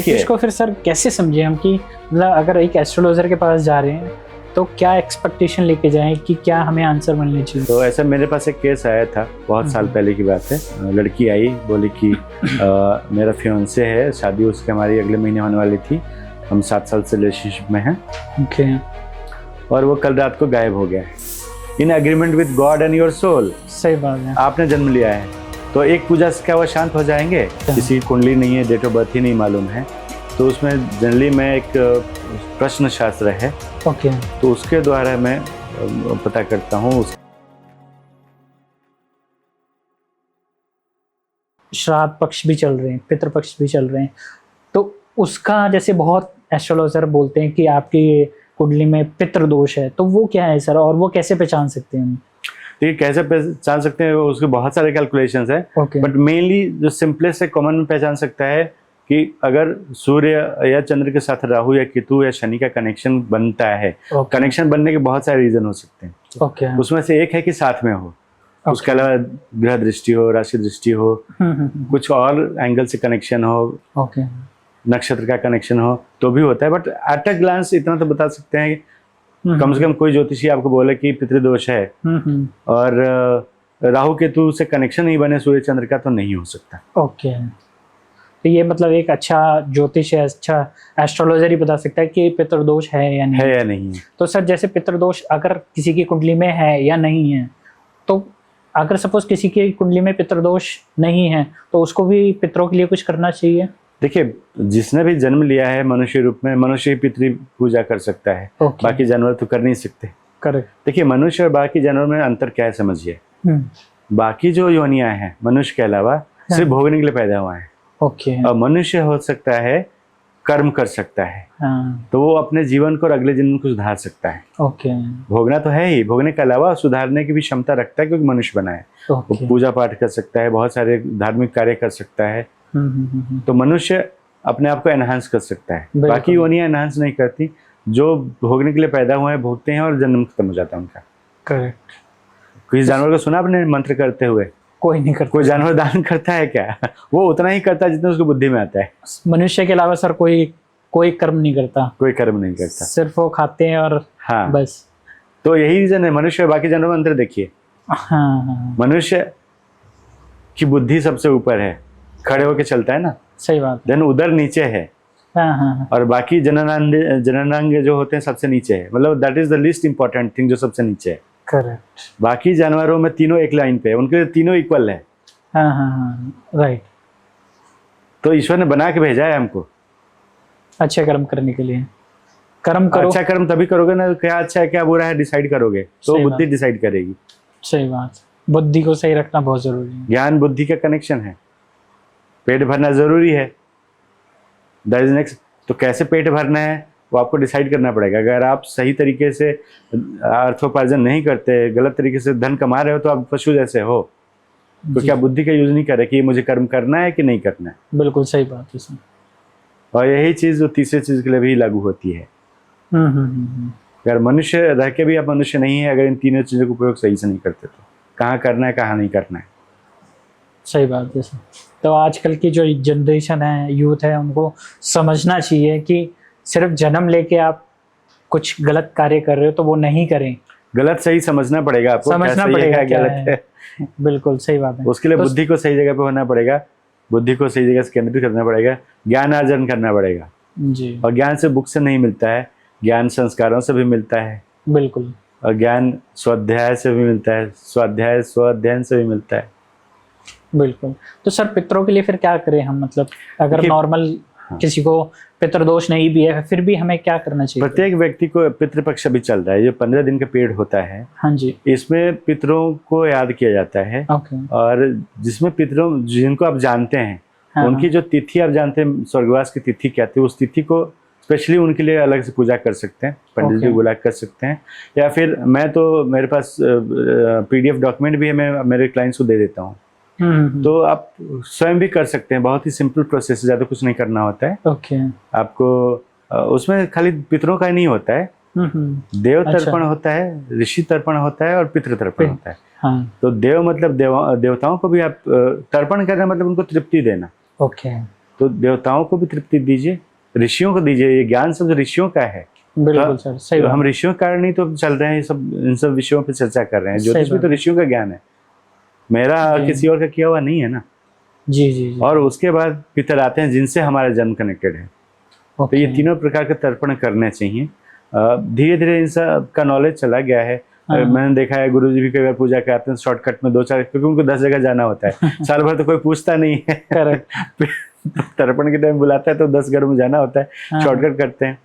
तो इसको फिर सर कैसे समझे हम कि मतलब अगर एक एस्ट्रोलॉजर के पास जा रहे हैं तो क्या एक्सपेक्टेशन लेके जाएं कि क्या हमें आंसर मिलने चाहिए? तो ऐसा मेरे पास एक केस आया था, बहुत साल पहले की बात है। लड़की आई, बोली कि मेरा फियांसे है, शादी उसकी हमारी अगले महीने होने वाली थी, हम 7 साल से रिलेशनशिप में हैं। ओके। और वो कल रात को गायब हो गया, in agreement with God and your soul. सही बात है। आपने जन्म लिया है तो एक पूजा से क्या वो शांत हो जाएंगे? किसी की कुंडली नहीं है, डेट ऑफ बर्थ ही नहीं मालूम है, तो उसमें जनरली मैं एक प्रश्न शास्त्र है, ओके, तो उसके द्वारा मैं पता करता हूँ। श्राद्ध पक्ष भी चल रहे हैं, पितृपक्ष भी चल रहे हैं, तो उसका जैसे बहुत एस्ट्रोलॉजर बोलते हैं कि आपकी कुंडली में पितृदोष है, तो वो क्या है सर और वो कैसे पहचान सकते हैं हम? देखिए कैसे पहचान सकते हैं, उसके बहुत सारे कैलकुलेशंस हैं, बट मेनली जो सिंपलेस्ट है कॉमन में पहचान सकता है कि अगर सूर्य या चंद्र के साथ राहु या केतु या शनि का कनेक्शन बनता है। कनेक्शन बनने के बहुत सारे रीजन हो सकते हैं। उसमें से एक है कि साथ में हो, उसके अलावा ग्रह दृष्टि हो, राशि दृष्टि हो, कुछ और एंगल से कनेक्शन हो, नक्षत्र का कनेक्शन हो तो भी होता है। बट एट अ ग्लांस इतना तो बता सकते हैं कि कम से कम कोई ज्योतिषी आपको बोले कि पितृदोष है और राहु केतु से कनेक्शन नहीं बने सूर्य चंद्र का, तो नहीं हो सकता। ओके, तो ये मतलब एक अच्छा ज्योतिष है, अच्छा एस्ट्रोलॉजर ही बता सकता है कि पितृदोष है या नहीं है। तो सर जैसे पितृदोष अगर किसी की कुंडली में है या नहीं है, तो अगर सपोज किसी की कुंडली में पितृदोष नहीं है तो उसको भी पितरों के लिए कुछ करना चाहिए? देखिए, जिसने भी जन्म लिया है मनुष्य रूप में, मनुष्य ही पितृ पूजा कर सकता है। बाकी जानवर तो कर नहीं सकते। करेक्ट। देखिए, मनुष्य और बाकी जानवर में अंतर क्या है समझिए। बाकी जो योनियां हैं मनुष्य के अलावा सिर्फ भोगने के लिए पैदा हुआ है। और मनुष्य हो सकता है, कर्म कर सकता है, तो वो अपने जीवन को और अगले जन्म को सुधार सकता है। भोगना तो है ही, भोगने के अलावा सुधारने की भी क्षमता रखता है क्योंकि मनुष्य बना है। वो पूजा पाठ कर सकता है, बहुत सारे धार्मिक कार्य कर सकता है। तो मनुष्य अपने आप को एनहांस कर सकता है, बाकी योनियां एनहांस नहीं करती। जो भोगने के लिए पैदा हुए हैं भोगते हैं और जन्म खत्म हो जाता है उनका। करेक्ट। किसी जानवर को सुना आपने मंत्र करते हुए? कोई नहीं करता। कोई जानवर दान करता है क्या? वो उतना ही करता है जितना उसको बुद्धि में आता है। मनुष्य के अलावा सर कोई कर्म नहीं करता। कोई कर्म नहीं करता, सिर्फ वो खाते हैं और बस। तो यही रीजन है मनुष्य और बाकी जानवर में अंतर देखिए। मनुष्य की बुद्धि सबसे ऊपर है, खड़े होके चलता है ना। सही बात। देन उधर नीचे है। और बाकी जननांग जो होते हैं सबसे नीचे है, मतलब that is the least important thing, जो सबसे नीचे है। करेक्ट। बाकी जानवरों में तीनों एक लाइन पे है, उनके तीनों इक्वल है। राइट। तो ईश्वर ने बना के भेजा है हमको अच्छे कर्म करने के लिए। कर्म करो। अच्छा कर्म तभी करोगे ना, क्या अच्छा है क्या बुरा है डिसाइड करोगे, तो बुद्धि डिसाइड करेगी। सही बात। बुद्धि को सही रखना बहुत जरूरी है। ज्ञान बुद्धि का कनेक्शन है, पेट भरना जरूरी है। That is next. तो कैसे पेट भरना है वो आपको डिसाइड करना पड़ेगा। अगर आप सही तरीके से अर्थोपार्जन नहीं करते, गलत तरीके से धन कमा रहे हो, तो आप पशु जैसे हो। तो क्या बुद्धि का यूज नहीं कर रहे कि मुझे कर्म करना है कि नहीं करना है? बिल्कुल सही बात है। और यही चीज जो तीसरे चीज के लिए भी लागू होती है। अगर मनुष्य रह के भी आप मनुष्य नहीं है, अगर इन तीनों चीजों का उपयोग सही से नहीं करते, तो कहाँ करना है कहाँ नहीं करना है। सही बात है। तो आजकल की जो जनरेशन है, यूथ है, उनको समझना चाहिए कि सिर्फ जन्म लेके आप कुछ गलत कार्य कर रहे हो तो वो नहीं करें। गलत सही समझना पड़ेगा आपको, समझना पड़ेगा क्या गलत है। बिल्कुल सही बात है। उसके लिए तो बुद्धि को सही जगह पे होना पड़ेगा, बुद्धि को सही जगह से केंद्रित करना पड़ेगा, ज्ञान अर्जन करना पड़ेगा जी। और ज्ञान से बुक से नहीं मिलता है, ज्ञान संस्कारों से भी मिलता है। बिल्कुल। और ज्ञान स्वाध्याय से भी मिलता है, स्वाध्याय स्वाध्ययन से भी मिलता है। बिल्कुल। तो सर पितरों के लिए फिर क्या करें हम, मतलब अगर नॉर्मल किसी को पितृदोष नहीं भी है फिर भी हमें क्या करना चाहिए? प्रत्येक व्यक्ति को पितृपक्ष अभी चल रहा है, जो 15 दिन का पीरियड होता है। हाँ जी। इसमें पितरों को याद किया जाता है। और जिसमें पितरों जिनको आप जानते हैं, उनकी जो तिथि आप जानते हैं, स्वर्गवास की तिथि क्या थी, उस तिथि को स्पेशली उनके लिए अलग से पूजा कर सकते हैं, पंडित जी बुला कर सकते हैं। या फिर मैं तो मेरे पास PDF डॉक्यूमेंट भी है, मैं मेरे क्लाइंट्स को दे देता हूँ। तो आप स्वयं भी कर सकते हैं, बहुत ही सिंपल प्रोसेस है, ज्यादा कुछ नहीं करना होता है। आपको उसमें खाली पितरों का नहीं होता है, देव तर्पण होता है, ऋषि तर्पण होता है और पितृ तर्पण होता है। तो देव मतलब देवताओं को भी आप तर्पण करना, मतलब उनको तृप्ति देना। तो देवताओं को भी तृप्ति दीजिए, ऋषियों को दीजिए। ये ज्ञान सब ऋषियों का है। बिल्कुल सर, सही बात। हम ऋषियों के कारण ही तो चल रहे हैं, सब इन सब विषयों पे चर्चा कर रहे हैं। ज्योतिष भी तो ऋषियों का ज्ञान है, मेरा किसी और का किया हुआ नहीं है ना। जी जी जी। और उसके बाद पितर आते हैं जिनसे हमारा जन्म कनेक्टेड है। तो ये तीनों प्रकार के तर्पण करने चाहिए। धीरे धीरे इन सब का नॉलेज चला गया है। मैंने देखा है गुरुजी भी कई बार पूजा कराते हैं शॉर्टकट में 2-4, क्योंकि उनको 10 जगह जाना होता है। साल भर तो कोई पूछता नहीं है। तर्पण के टाइम बुलाता है तो 10 घर में जाना होता है, शॉर्टकट करते हैं।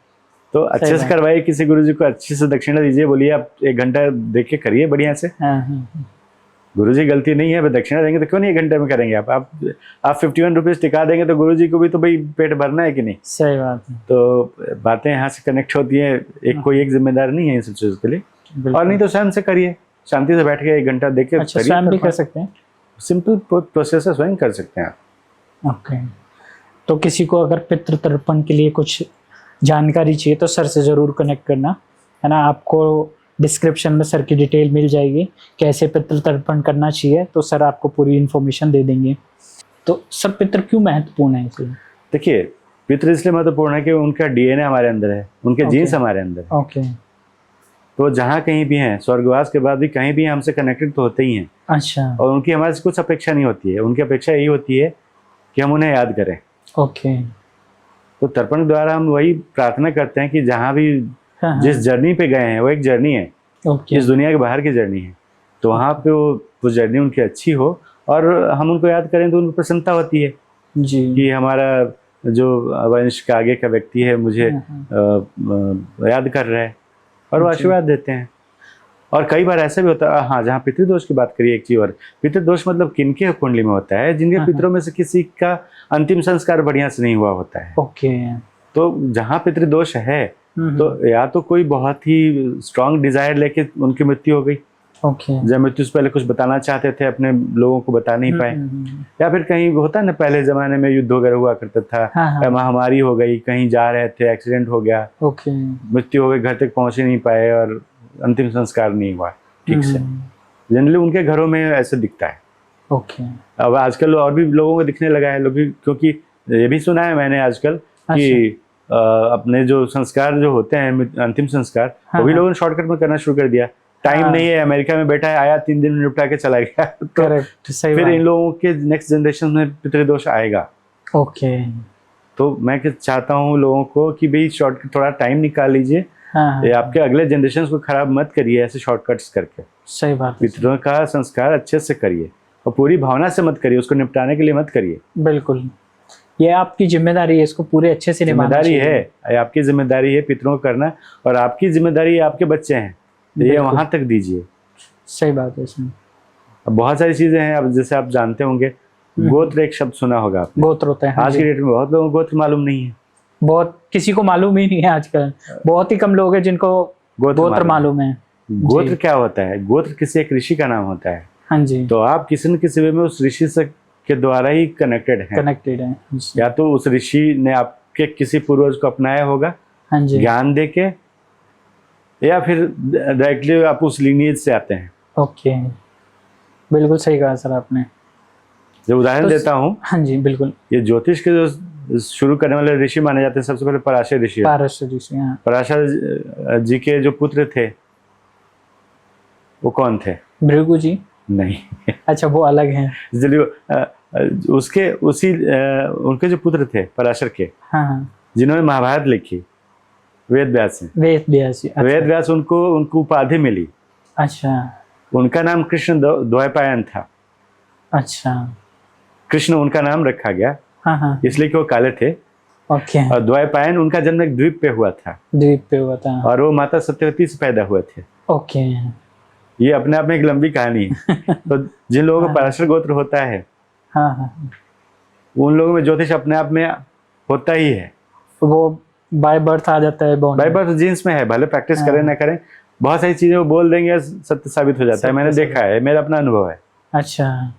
तो अच्छे से करवाइए, किसी गुरुजी को अच्छे से दक्षिणा दीजिए, बोलिए आप 1 घंटा देख के करिए बढ़िया से। गुरुजी गलती नहीं है, दक्षिणा देंगे तो क्यों नहीं 1 घंटे में करेंगे। आप 51 रुपीज टिका देंगे तो गुरुजी को भी तो भाई पेट भरना है कि नहीं। सही बात है। तो बातें यहाँ से कनेक्ट होती है। कोई एक जिम्मेदार नहीं है इन सब चीजों के लिए। और नहीं तो स्वयं से करिए, शांति से बैठ के 1 घंटा देख के। अच्छा, स्वयं भी कर सकते हैं, सिंपल प्रोसेस है, स्वयं कर सकते हैं आप। ओके। तो किसी को अगर पितृ तर्पण के लिए कुछ जानकारी चाहिए तो सर से ज़रूर कनेक्ट करना, है ना। आपको डिस्क्रिप्शन में सर की डिटेल मिल जाएगी, कैसे पितृ तर्पण करना चाहिए, तो सर आपको पूरी इन्फॉर्मेशन दे देंगे। तो सर पितृ क्यों महत्वपूर्ण है इसलिए? देखिए, पितृ इसलिए महत्वपूर्ण है कि उनका डीएनए हमारे अंदर है, उनके जीन्स हमारे अंदर है। ओके। तो जहाँ कहीं भी हैं, स्वर्गवास के बाद भी कहीं भी हमसे कनेक्टेड तो होते ही हैं। अच्छा। और उनकी हमारे से कुछ अपेक्षा नहीं होती है, उनकी अपेक्षा यही होती है कि हम उन्हें याद करें। ओके। तो तर्पण द्वारा हम वही प्रार्थना करते हैं कि जहाँ भी जिस जर्नी पे गए हैं वो एक जर्नी है, इस दुनिया के बाहर की जर्नी है, तो वहाँ पे वो जर्नी उनकी अच्छी हो और हम उनको याद करें तो उनको प्रसन्नता होती है जी कि हमारा जो वंश का आगे का व्यक्ति है मुझे याद कर रहा है, और वो आशीर्वाद देते हैं। और कई बार ऐसा भी होता है, हाँ, जहाँ पितृदोष की बात करिए एक चीज और, पितृदोष मतलब किनके कुंडली में होता है, जिनके पितरों में से किसी का अंतिम संस्कार बढ़िया से नहीं हुआ होता है। ओके। तो जहाँ पितृदोष है तो या तो कोई बहुत ही स्ट्रांग डिजायर लेके उनकी मृत्यु हो गई, जब मृत्यु से पहले कुछ बताना चाहते थे अपने लोगों को बता नहीं पाए, या फिर कहीं होता है ना पहले जमाने में युद्ध वगैरह हुआ करता था, महामारी हो गई, कहीं जा रहे थे एक्सीडेंट हो गया, मृत्यु हो गई, घर तक पहुंच ही नहीं पाए और अंतिम संस्कार नहीं हुआ ठीक से। जनरली उनके घरों में ऐसे दिखता है। अब आजकल और भी लोगों को दिखने लगा है, लोग, क्योंकि ये भी सुना है मैंने आजकल कि अपने जो संस्कार जो होते हैं अंतिम संस्कार, वो भी लोगों ने शॉर्टकट में करना शुरू कर दिया। टाइम नहीं है, अमेरिका में बैठा है, आया 3 दिन में निपटा के चला गया। तो फिर इन लोगों के नेक्स्ट जनरेशन में पितृदोष आएगा। ओके। तो मैं चाहता हूँ लोगों को कि भाई शॉर्टकट थोड़ा टाइम निकाल लीजिए, आपके अगले जनरेशन को खराब मत करिए ऐसे शॉर्टकट्स करके। सही बात। पितरों का संस्कार अच्छे से करिए और पूरी भावना से मत करिए, उसको निपटाने के लिए मत करिए। बिल्कुल, ये आपकी जिम्मेदारी है, इसको पूरे अच्छे से निभाना चाहिए। जिम्मेदारी है, आपकी जिम्मेदारी है पितरों को करना, और आपकी जिम्मेदारी आपके बच्चे हैं, ये वहां तक दीजिए। सही बात है इसमें। अब बहुत सारी चीजें हैं, अब जैसे आप जानते होंगे, गोत्र एक शब्द सुना होगा आपने। गोत्र होता है। आज की डेट में बहुत लोगों को गोत्र मालूम नहीं है, बहुत किसी को मालूम ही नहीं है आजकल। बहुत ही कम लोग हैं जिनको गोत्र मालूम है। गोत्र क्या होता है? गोत्र किसी एक ऋषि का नाम होता है। हाँ जी। तो आप किसी न किसी वे में उस ऋषि से के द्वारा ही कनेक्टेड हैं। या तो उस ऋषि ने आपके किसी पूर्वज को अपनाया होगा, हाँ जी, ज्ञान देके, या फिर डायरेक्टली आप उस लीनिएज से आते हैं। ओके, बिल्कुल सही कहा सर आपने। जो उदाहरण देता हूँ, हाँ जी बिल्कुल, ये ज्योतिष के जो शुरू करने वाले ऋषि माने जाते हैं, सबसे पहले पराशर ऋषि। पराशर जी के जो पुत्र थे वो कौन थे? भृगु जी? नहीं। अच्छा, वो अलग हैं। उसके उनके जो पुत्र थे पराशर के, हाँ, जिन्होंने महाभारत लिखी, वेद व्यास। अच्छा। वेद व्यास उनको उपाधि मिली। अच्छा। उनका नाम कृष्ण द्वैपायन था। अच्छा। कृष्ण उनका नाम रखा गया, हाँ, इसलिए कि वो काले थे। ओके। और द्वैपायन उनका जन्म एक द्वीप पे हुआ था। और वो माता सत्यवती से पैदा हुए थे। ओके। ये अपने आप में एक लंबी कहानी है। तो जिन लोगों को पराशर गोत्र होता है, हाँ, उन लोगों में ज्योतिष अपने आप में होता ही है। वो बाय बर्थ आ जाता है, बाय बर्थ जीन्स में है, भले प्रैक्टिस करें ना करें, बहुत सारी चीजें वो बोल देंगे, सत्य साबित हो जाता है। मैंने देखा है, मेरा अपना अनुभव है। अच्छा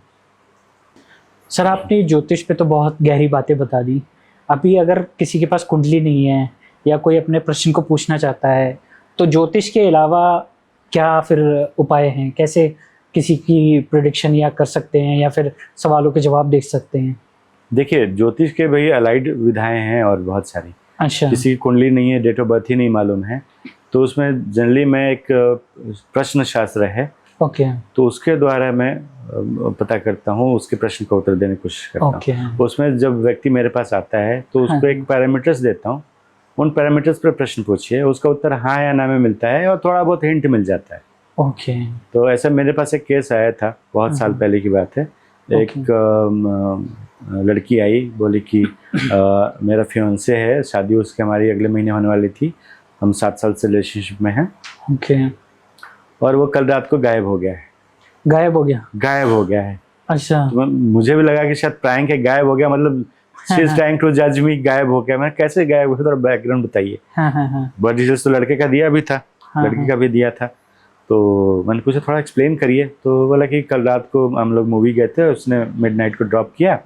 सर, आपने ज्योतिष पे तो बहुत गहरी बातें बता दी। अभी अगर किसी के पास कुंडली नहीं है या कोई अपने प्रश्न को पूछना चाहता है, तो ज्योतिष के अलावा क्या फिर उपाय हैं? कैसे किसी की प्रेडिक्शन या कर सकते हैं, या फिर सवालों के जवाब दे सकते हैं? देखिए ज्योतिष के भाई अलाइड विधाएं हैं और बहुत सारी। अच्छा। किसी की कुंडली नहीं है, डेट ऑफ बर्थ ही नहीं मालूम है, तो उसमें जनरली मैं एक प्रश्न शास्त्र है, ओके, तो उसके द्वारा मैं पता करता हूँ, उसके प्रश्न का उत्तर देने की कोशिश करता हूँ। उसमें जब व्यक्ति मेरे पास आता है तो उसको एक पैरामीटर्स देता हूँ, उन पैरामीटर्स पर प्रश्न पूछिए, उसका उत्तर हाँ या ना में मिलता है और थोड़ा बहुत हिंट मिल जाता है। ओके। तो ऐसा मेरे पास एक केस आया था, बहुत साल पहले की बात है। एक लड़की आई, बोली कि मेरा फियांसे है, शादी उसकी हमारी अगले महीने होने वाली थी, हम 7 साल से रिलेशनशिप में हैं। ओके। और वो कल रात को गायब हो गया है। गायब हो गया? गायब हो गया है। अच्छा। तो मुझे भी लगा कि शायद प्रैंक है, गायब हो गया मतलब शी इज ट्राइंग टू जज मी, गायब हो गया। मैं कैसे गायब हो गया, थोड़ा बैकग्राउंड बताइए। बट डिटेल्स तो लड़के का दिया भी था, लड़की का भी दिया था। तो मैंने पूछा थोड़ा एक्सप्लेन करिए, तो बोला कि कल रात को हम लोग मूवी गए थे, उसने मिडनाइट को ड्रॉप किया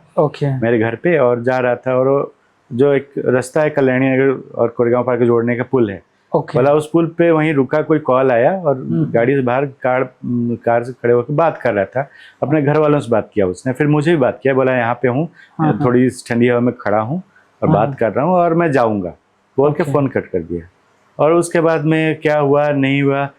मेरे घर पे और जा रहा था, और जो एक रास्ता है कल्याणी नगर और कोरेगांव पार्क जोड़ने का पुल है, बोला उस पुल पे वहीं रुका, कोई कॉल आया और गाड़ी से बाहर कार से खड़े होकर बात कर रहा था, अपने घर वालों से बात किया उसने, फिर मुझे भी बात किया, बोला यहाँ पे हूँ, थोड़ी ठंडी हवा में खड़ा हूँ और बात कर रहा हूँ और मैं जाऊँगा, बोल के फ़ोन कट कर दिया। और उसके बाद में क्या हुआ नहीं हुआ,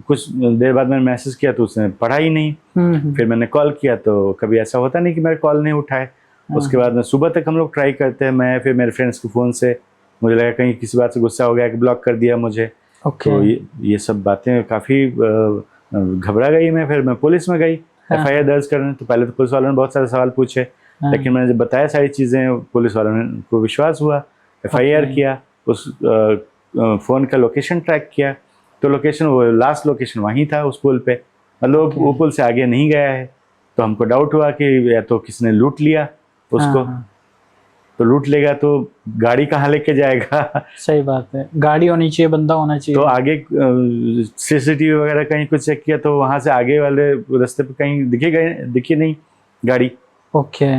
कुछ देर बाद मैंने मैसेज किया तो उसने पढ़ा ही नहीं। फिर मैंने कॉल किया तो कभी ऐसा होता नहीं कि मेरे कॉल नहीं उठाए। उसके बाद में सुबह तक हम लोग ट्राई करते हैं, मैं फिर मेरे फ्रेंड्स के फ़ोन से, मुझे लगा कहीं किसी बात से गुस्सा हो गया कि ब्लॉक कर दिया मुझे। तो ये सब बातें काफ़ी घबरा गई मैं। फिर मैं पुलिस में गई FIR दर्ज करने। तो पहले तो पुलिस वालों ने बहुत सारे सवाल पूछे, लेकिन मैंने जब बताया सारी चीज़ें, पुलिस वालों ने को विश्वास हुआ, FIR किया, उस फ़ोन का लोकेशन ट्रैक किया, तो लोकेशन वो लास्ट लोकेशन वहीं था उस पुल पे, मतलब वो पुल से आगे नहीं गया है। तो हमको डाउट हुआ कि या तो किसी ने लूट लिया उसको। तो लूट लेगा तो गाड़ी कहाँ लेके जाएगा? सही बात है, गाड़ी होनी चाहिए, बंदा होना चाहिए। तो आगे CCTV वगैरह कहीं कुछ चेक किया तो वहां से आगे वाले रास्ते पे कहीं दिखी नहीं गाड़ी। ओके।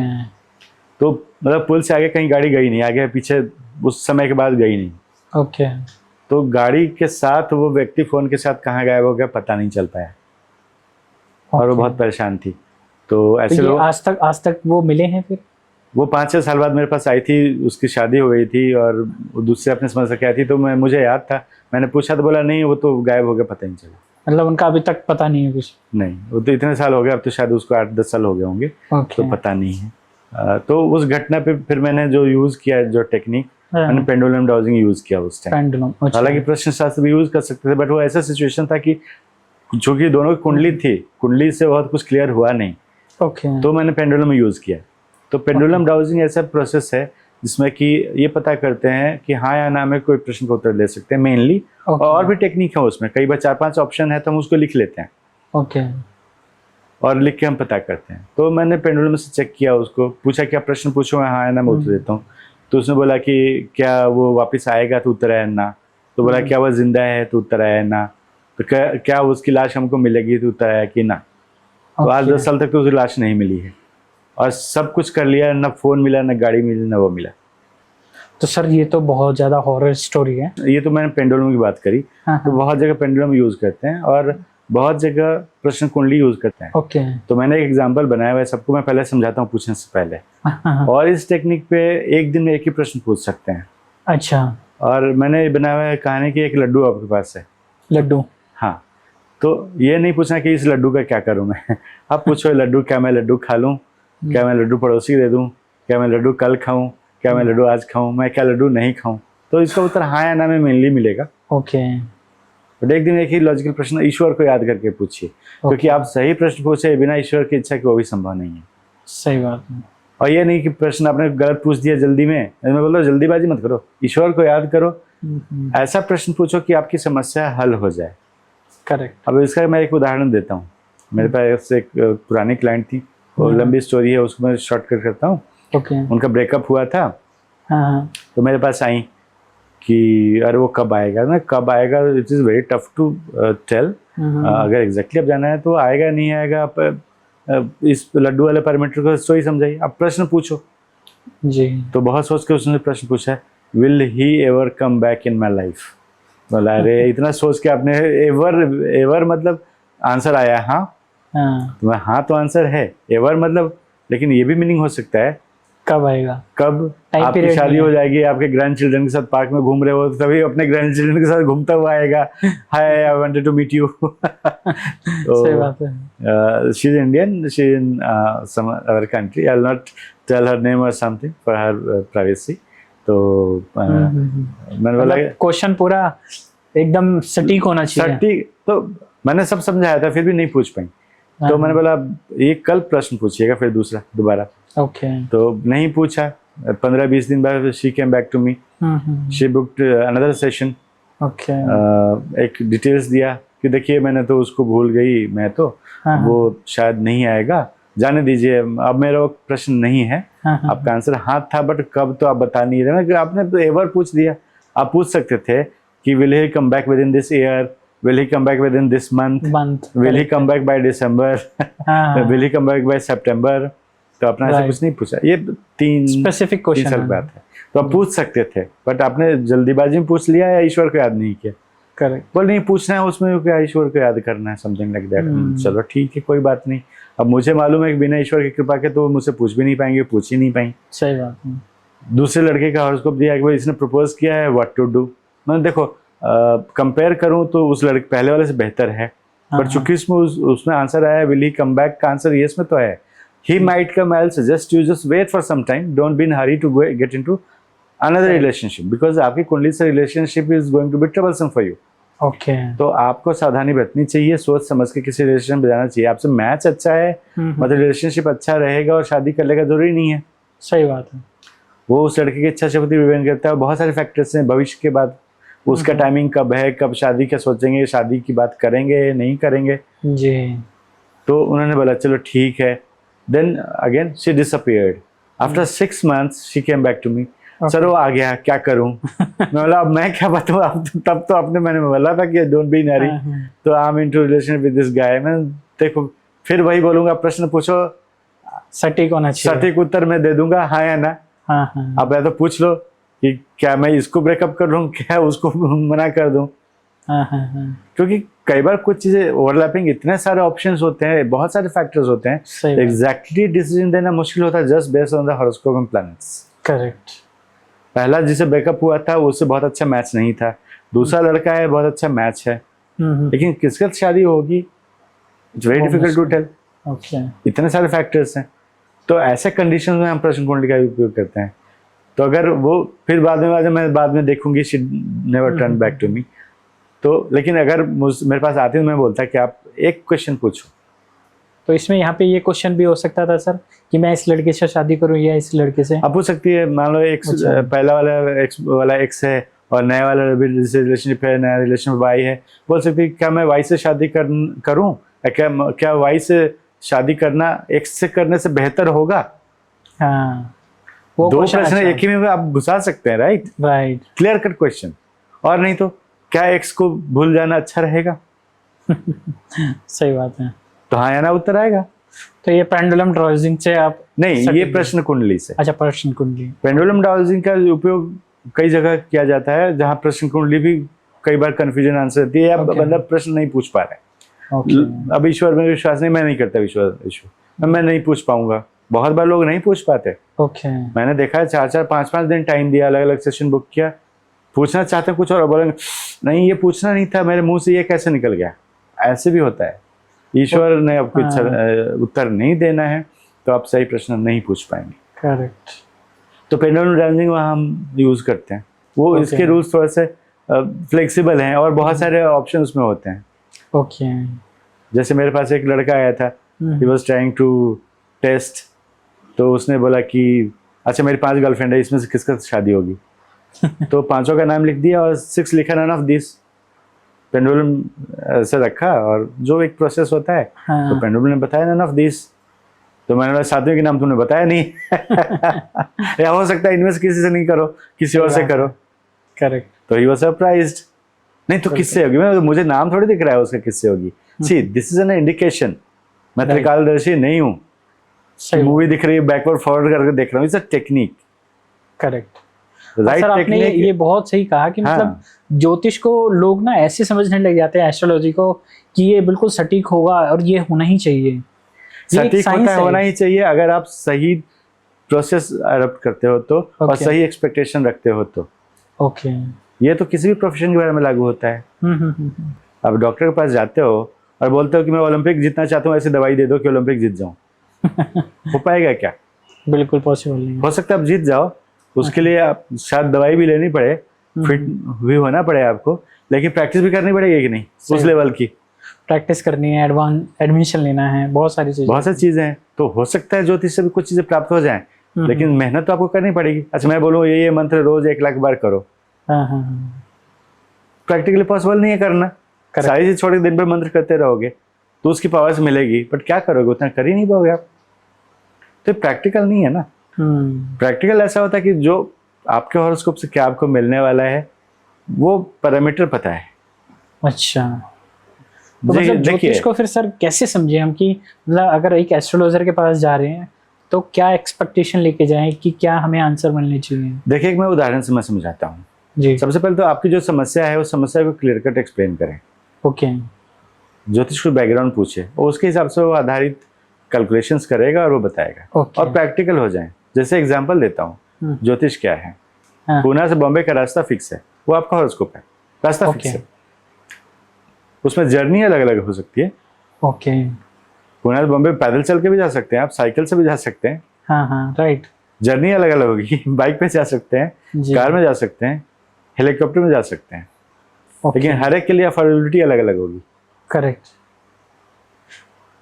तो मतलब पुल से आगे कहीं गाड़ी गई नहीं, आगे पीछे उस समय के बाद गई नहीं। ओके। तो गाड़ी के साथ वो व्यक्ति फोन के साथ कहाँ गायब हो गया पता नहीं चल पाया। और वो बहुत परेशान थी। तो ऐसे लोग आज तक वो मिले हैं? फिर वो 5-6 साल बाद मेरे पास आई थी, उसकी शादी हो गई थी और दूसरे अपने समझ से आई थी, तो मुझे याद था, मैंने पूछा तो बोला नहीं वो तो गायब हो गया, पता नहीं चला। मतलब उनका अभी तक पता नहीं है कुछ? नहीं, वो तो इतने साल हो गए, अब तो शायद उसको 8-10 साल हो गए होंगे। तो पता नहीं है। तो उस घटना पे फिर मैंने जो यूज़ किया, जो टेक्निक, मैंने पेंडुलम डाउजिंग यूज़ किया उस टाइम। हालांकि प्रश्न शास्त्र भी यूज़ कर सकते थे, बट वो ऐसा सिचुएशन था कि जो कि दोनों की कुंडली थी, कुंडली से बहुत कुछ क्लियर हुआ नहीं। तो मैंने पेंडुलम यूज़ किया। तो पेंडुलम डाउजिंग ऐसा प्रोसेस है जिसमें कि ये पता करते हैं कि हाँ या ना में कोई प्रश्न का उत्तर दे सकते हैं मेनली। और भी टेक्निक है उसमें, कई बार 4-5 ऑप्शन है तो हम उसको लिख लेते हैं। ओके। और लिख के हम पता करते हैं। तो मैंने पेंडुलम से चेक किया, उसको पूछा क्या प्रश्न पूछो, हाँ या ना मैं उत्तर देता हूँ। तो उसने बोला कि क्या वो वापस आएगा, तो उत्तर है ना। तो बोला क्या वो जिंदा है, तो उत्तर है ना। तो क्या उसकी लाश हमको मिलेगी, तो उत्तर है कि ना। तो आज 10 साल तक तो उसकी लाश नहीं मिली है। और सब कुछ कर लिया, ना फोन मिला, ना गाड़ी मिली, ना वो मिला। तो सर ये तो बहुत ज्यादा हॉरर स्टोरी है। ये तो मैंने पेंडुलम की बात करी। तो बहुत जगह पेंडुलम यूज करते हैं और बहुत जगह प्रश्न कुंडली यूज करते हैं। ओके। तो मैंने एक एग्जांपल बनाया हुआ है, सबको मैं पहले समझाता हूँ पूछने से पहले। और इस टेक्निक पे एक दिन में एक ही प्रश्न पूछ सकते हैं। अच्छा। और मैंने बनाया हुआ है कहानी की, एक लड्डू आपके पास है। लड्डू? हाँ। तो ये नहीं पूछना कि इस लड्डू का क्या करूँ मैं। आप पूछो लड्डू, क्या मैं लड्डू खा लूँ, क्या मैं लड्डू पड़ोसी दे दूं, क्या मैं लड्डू कल खाऊं, क्या मैं लड्डू आज खाऊं, मैं क्या लड्डू नहीं खाऊं। तो इसका उत्तर हाँ या ना में मेनली मिलेगा। ओके। बट एक दिन एक ही लॉजिकल प्रश्न ईश्वर को याद करके पूछिए, क्योंकि आप सही प्रश्न पूछे बिना ईश्वर की इच्छा के वो भी संभव नहीं है। सही बात है। और ये नहीं कि प्रश्न आपने गलत पूछ दिया जल्दी में, मैं बोल रहा हूँ जल्दीबाजी मत करो, ईश्वर को याद करो, ऐसा प्रश्न पूछो कि आपकी समस्या हल हो जाए। करेक्ट। अब इसका मैं एक उदाहरण देता हूँ। मेरे पास एक पुरानी क्लाइंट थी, वो लंबी स्टोरी है, उसको मैं शॉर्टकट करता हूँ। ओके। उनका ब्रेकअप हुआ था। हाँ। तो मेरे पास आई कि अरे वो कब आएगा ना, कब आएगा, it is very tough to tell. अगर एग्जैक्टली अब जाना है तो आएगा नहीं आएगा, आप इस लड्डू वाले पैरामीटर को सोच समझाइए, आप प्रश्न पूछो जी। तो बहुत सोच के उसने प्रश्न पूछा, will he ever come back in my life. बोला अरे इतना सोच के आपने एवर मतलब आंसर आया हाँ। तो हाँ तो आंसर है, एवर मतलब, लेकिन ये भी मीनिंग हो सकता है कब आएगा, कब टाइम आपकी पीरियड शादी नहीं हो है। जाएगी, आपके ग्रैंड चिल्ड्रन के साथ पार्क में घूम रहे हो, तो तभी अपने ग्रैंड चिल्ड्रन के साथ घूमता हुआ आएगा, hi I wanted to meet you. सही बात है। She is Indian, she in some other country, I will not tell her name और समथिंग फॉर हर प्राइवेसी। तो मैंने बोला क्वेश्चन पूरा एकदम सटीक होना चाहिए। सटीक, तो मैंने सब समझाया था, फिर भी नहीं पूछ पाई। तो मैंने बोला ये कल प्रश्न पूछिएगा फिर दूसरा दोबारा। ओके। तो नहीं पूछा। 15-20 दिन बाद she came back to me, she booked another session. Okay. एक डिटेल्स दिया कि देखिए मैंने तो उसको भूल गई, मैं तो वो शायद नहीं आएगा, जाने दीजिए, अब मेरा वो प्रश्न नहीं है। आपका आंसर हाँ था, बट कब तो आप बता नहीं रहे ना, आपने तो एवर पूछ दिया। आप पूछ सकते थे कि will he come back with in this year, will he come back within this month, will he come back by December, will he come back by September। तो अपना ऐसा कुछ नहीं पूछा। ये तीन स्पेसिफिक क्वेश्चन साल बात है, तो आप पूछ सकते थे, बट आपने जल्दीबाजी में पूछ लिया या ईश्वर को याद नहीं किया। करेक्ट। बोल नहीं पूछना है उसमें, क्या ईश्वर को याद करना है, समथिंग लाइक दैट। चलो ठीक है, कोई बात नहीं। अब मुझे मालूम है कि बिना ईश्वर की कृपा के तो वो मुझसे पूछ भी नहीं पाएंगे, पूछ ही नहीं पाई। सही बात है। दूसरे लड़के का हॉरोस्कोप दिया कि भाई इसने प्रपोज किया है, व्हाट टू डू। मैंने देखो कंपेयर करूं तो उस लड़के पहले वाले से बेहतर है, बट चूंकि उसमें आंसर आया विल ही कम बैक का आंसर यस में तो है। He might come, I will suggest you just wait for some time, don't be in hurry to get into another relationship, because आपकी कुंडली से relationship is going to be troublesome for you. Okay. तो आपको सावधानी बरतनी चाहिए, सोच समझ के किसी रिलेशन में जाना चाहिए। आपसे मैच अच्छा है, मतलब रिलेशनशिप अच्छा रहेगा और शादी कर लेगा, जरूरी नहीं है। सही बात है। वो उस लड़के की इच्छा शक्ति डिपेंड करता है, बहुत सारे फैक्टर्स हैं। भविष्य के बाद उसका टाइमिंग कब है, कब शादी का सोचेंगे, शादी की बात करेंगे नहीं करेंगे जी। तो उन्होंने बोला चलो ठीक है। Then again she disappeared after 6 months, she came back to me, sir वो आ गया, क्या करूं। मैं बोला अब मैं क्या बताऊं, अब तब तो आपने मैंने बोला था कि डोंट बी मैरी, तो I am into relation with this guy. मैं देखो फिर वही बोलूंगा, प्रश्न पूछो, सटीक होना चाहिए, सटीक उत्तर मैं दे दूंगा, हाँ या ना। अब या तो पूछ लो कि क्या मैं इसको ब्रेकअप कर लूं, क्या उसको मना कर दूं। क्योंकि कई बार कुछ चीजें ओवरलैपिंग, इतने सारे ऑप्शंस होते हैं, बहुत सारे फैक्टर्स होते हैं, एग्जैक्टली डिसीजन देना मुश्किल होता है just based on the horoscope and planets. Correct. पहला जिसे ब्रेकअप हुआ था उससे बहुत अच्छा मैच नहीं था, दूसरा लड़का है बहुत अच्छा मैच है, लेकिन किसके साथ शादी होगी it's very difficult to tell. इतने सारे फैक्टर्स हैं, तो ऐसे कंडीशन में हम प्रश्न कुंडली का उपयोग करते हैं। तो अगर वो फिर मैं बाद में देखूंगी, she never turn back to me. तो लेकिन अगर मेरे पास आती तो मैं बोलता कि आप एक क्वेश्चन पूछो। तो इसमें यहाँ पे ये क्वेश्चन भी हो सकता था सर कि मैं इस लड़के से शादी करूं या इस लड़के से। आप पूछ सकती है, मान लो पहला वाला एक्स है और नया वाला रिलेशनशिप है, नया रिलेशनशिप वाई है, बोल सकती है क्या मैं वाई से शादी करूं, क्या वाई से शादी करना एक्स से करने से बेहतर होगा। हाँ, वो दो प्रश्न एक ही में आप घुसा सकते हैं, राइट। Clear cut question. और नहीं तो क्या एक्स को भूल जाना अच्छा रहेगा। सही बात है। तो हाँ या ना उत्तर आएगा। तो ये पेंडुलम डाउजिंग से आप नहीं, ये प्रश्न कुंडली से। अच्छा, प्रश्न कुंडली। पेंडुलम डाउजिंग का उपयोग कई जगह किया जाता है जहाँ प्रश्न कुंडली भी कई बार कंफ्यूजन आंसर देती है, बंदा प्रश्न नहीं पूछ पा रहा है। अब ईश्वर में विश्वास नहीं, मैं नहीं करता विश्वास, मैं नहीं पूछ पाऊंगा। बहुत बार लोग नहीं पूछ पाते। मैंने देखा है 4-4, 5-5 दिन टाइम दिया, अलग अलग सेशन बुक किया, पूछना चाहते हैं कुछ और बोलेंगे नहीं ये पूछना नहीं था, मेरे मुंह से ये कैसे निकल गया। ऐसे भी होता है। ईश्वर ने आपको उत्तर नहीं देना है तो आप सही प्रश्न नहीं पूछ पाएंगे। करेक्ट। तो पेंडुलम डाउजिंग वहाँ हम यूज करते हैं, वो इसके रूल्स थोड़े से फ्लेक्सिबल हैं और बहुत सारे ऑप्शन उसमें होते हैं। जैसे मेरे पास एक लड़का आया था, he was trying to test, तो उसने बोला कि अच्छा मेरी 5 गर्लफ्रेंड है, इसमें से किसका शादी होगी। तो 5 का नाम लिख दिया और 6 लिखा नन ऑफ दिस। पेंडुलम से रखा और जो एक प्रोसेस होता है, तो पेंडुलम ने बताया नन ऑफ दिस। तो मैंने बोला 7वें के नाम तुमने बताया नहीं। या हो सकता है इनमें से किसी से नहीं करो, किसी और से करो। करेक्ट। तो ही वाज सरप्राइज्ड, नहीं तो किससे होगी, मुझे नाम थोड़ी दिख रहा है उसका किससे होगी। See this is an indication, मैं त्रिकालदर्शी नहीं हूँ, मूवी दिख रही है बैकवर्ड फॉरवर्ड करके देख रहा हूँ, it's a technique. Correct. Sir आपने ये बहुत सही कहा कि मतलब ज्योतिष को लोग ना ऐसे समझने लग जाते हैं, एस्ट्रोलॉजी को, कि ये बिल्कुल सटीक होगा और ये होना ही चाहिए। सटीक होना ही चाहिए अगर आप सही प्रोसेस अडॉप्ट करते हो तो, और सही एक्सपेक्टेशन रखते हो तो। ओके। ये तो किसी भी प्रोफेशन के बारे में लागू होता है। अब डॉक्टर के पास जाते हो और बोलते हो कि मैं ओलंपिक जीतना चाहता हूँ, ऐसी दवाई दे दो कि ओलंपिक जीत जाऊं। हो पाएगा क्या? बिल्कुल पॉसिबल नहीं। हो सकता है आप जीत जाओ, उसके लिए आप शायद दवाई भी लेनी पड़े, फिट भी होना पड़े आपको, लेकिन प्रैक्टिस भी करनी पड़ेगी कि नहीं उस लेवल की। प्रैक्टिस करनी है, एडमिशन लेना है, बहुत सारी चीजें हैं। तो हो सकता है ज्योतिष से भी कुछ चीजें प्राप्त हो जाएं, लेकिन मेहनत तो आपको करनी पड़ेगी। अच्छा मैं बोलूँ ये मंत्र रोज 1 लाख बार करो, प्रैक्टिकली पॉसिबल नहीं है करना। सारी चीज छोड़ के दिन भर मंत्र करते रहोगे तो उसकी पावर्स मिलेगी, बट क्या करोगे, उतना कर ही नहीं पाओगे आप। तो प्रैक्टिकल नहीं है ना। प्रैक्टिकल ऐसा होता है कि जो आपके हॉरोस्कोप से क्या आपको मिलने वाला है वो पैरामीटर पता है। अच्छा, तो मतलब ज्योतिष को फिर सर कैसे समझे हम कि मतलब अगर एक एस्ट्रोलॉजर के पास जा रहे हैं तो क्या एक्सपेक्टेशन लेके जाएं कि क्या हमें आंसर मिलने चाहिए? देखिए एक मैं उदाहरण से मैं समझाता हूँ जी। सबसे पहले तो आपकी जो समस्या है उस समस्या को क्लियर कट एक्सप्लेन करें। ओके। ज्योतिष को बैकग्राउंड पूछे और उसके हिसाब से वो आधारित कैलकुलेशंस करेगा और वो बताएगा। और प्रैक्टिकल हो जाए। जैसे एग्जांपल देता हूँ, ज्योतिष क्या है? पुणे से बॉम्बे का रास्ता फिक्स है, वो आपका हॉरोस्कोप है, रास्ता फिक्स है। उसमें जर्नी अलग अलग हो सकती है। ओके। पुणे से बॉम्बे पैदल चल के भी जा सकते हैं आप, साइकिल से भी जा सकते हैं। हाँ राइट। जर्नी अलग अलग होगी। बाइक पे जा सकते हैं, कार में जा सकते हैं, हेलीकॉप्टर में जा सकते हैं, लेकिन हर एक के लिए अफोर्डेबिलिटी अलग अलग होगी। करेक्ट।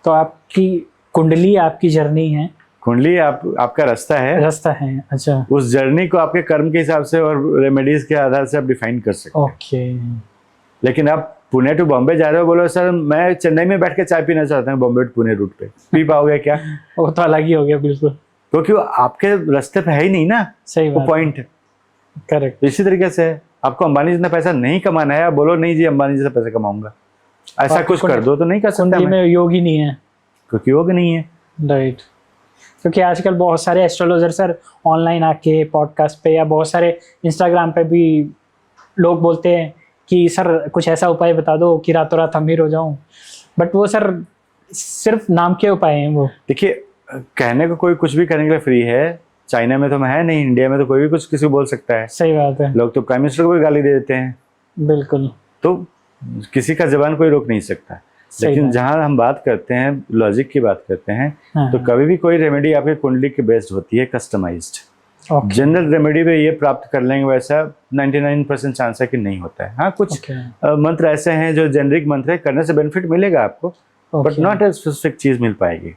तो आपकी कुंडली आपकी जर्नी है, कुंडली आपका रास्ता है। अच्छा, उस जर्नी को आपके कर्म के हिसाब से और रेमेडीज के आधार से आप डिफाइन कर सकते हैं। ओके। लेकिन आप पुणे टू बॉम्बे जा रहे हो, बोलो सर मैं चेन्नई में बैठ के चाय पीना चाहता हूँ बॉम्बे टू पुणे रूट पे, पी पाओगे क्या? वो तो अलग ही हो गया बिल्कुल, क्योंकि वो आपके रास्ते पे है ही नहीं ना। सही बात, पॉइंट। करेक्ट। इसी तरीके से आपको अंबानी जितना पैसा नहीं कमाना है, आप बोलो नहीं जी अंबानी जैसा पैसा कमाऊंगा, ऐसा कुछ कर दो तो नहीं कर सकता। में योग ही नहीं है, क्योंकि योग नहीं है। राइट। क्योंकि आजकल बहुत सारे एस्ट्रोलॉजर सर ऑनलाइन आके पॉडकास्ट पे या बहुत सारे इंस्टाग्राम पे भी लोग बोलते हैं कि सर कुछ ऐसा उपाय बता दो कि रातों रात अमीर हो जाऊं, बट वो सर सिर्फ नाम के उपाय हैं। वो देखिए कहने को कोई कुछ भी करने के लिए फ्री है। चाइना में तो है नहीं, इंडिया में तो कोई भी कुछ किसी को बोल सकता है। सही बात है। लोग तो प्राइम मिनिस्टर को भी गाली दे देते हैं। बिल्कुल। तो किसी का जबान कोई रोक नहीं सकता। लेकिन जहां हम बात करते हैं लॉजिक की बात करते हैं, तो कभी भी कोई रेमेडी आपकी कुंडली के बेस्ड होती है, कस्टमाइज्ड। जनरल रेमेडी पे ये प्राप्त कर लेंगे वैसा 99% चांस है कि नहीं होता है। हाँ कुछ मंत्र ऐसे हैं जो जेनरिक मंत्र है, करने से बेनिफिट मिलेगा आपको, बट नॉट ए स्पेसिफिक चीज मिल पाएगी।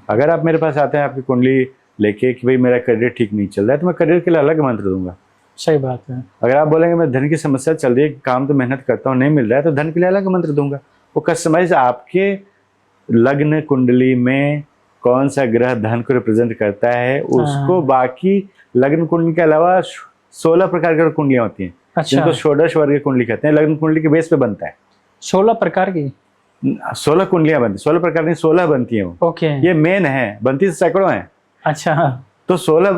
अगर आप मेरे पास आते हैं आपकी कुंडली लेके कि भाई मेरा करियर ठीक नहीं चल रहा है, तो मैं करियर के लिए अलग मंत्र दूंगा। सही बात है। अगर आप बोलेंगे मैं धन की समस्या चल रही है, काम तो मेहनत करता हूँ नहीं मिल रहा है, तो धन के लिए अलग मंत्र दूंगा। वो कस्टमाइज आपके लग्न कुंडली में कौन सा ग्रह धन को रिप्रेजेंट करता है उसको, बाकी लग्न कुंडली के अलावा 16 प्रकार की कुंडलियां होती हैं। अच्छा। जिनको षोडश वर्ग कुंडली कहते हैं। लग्न कुंडली के बेस पे बनता है। 16 प्रकार की 16 कुंडलियां बनती, 16 प्रकार नहीं 16 बनती है। ओके। ये मेन है, बनती सैकड़ों है। अच्छा। तो 16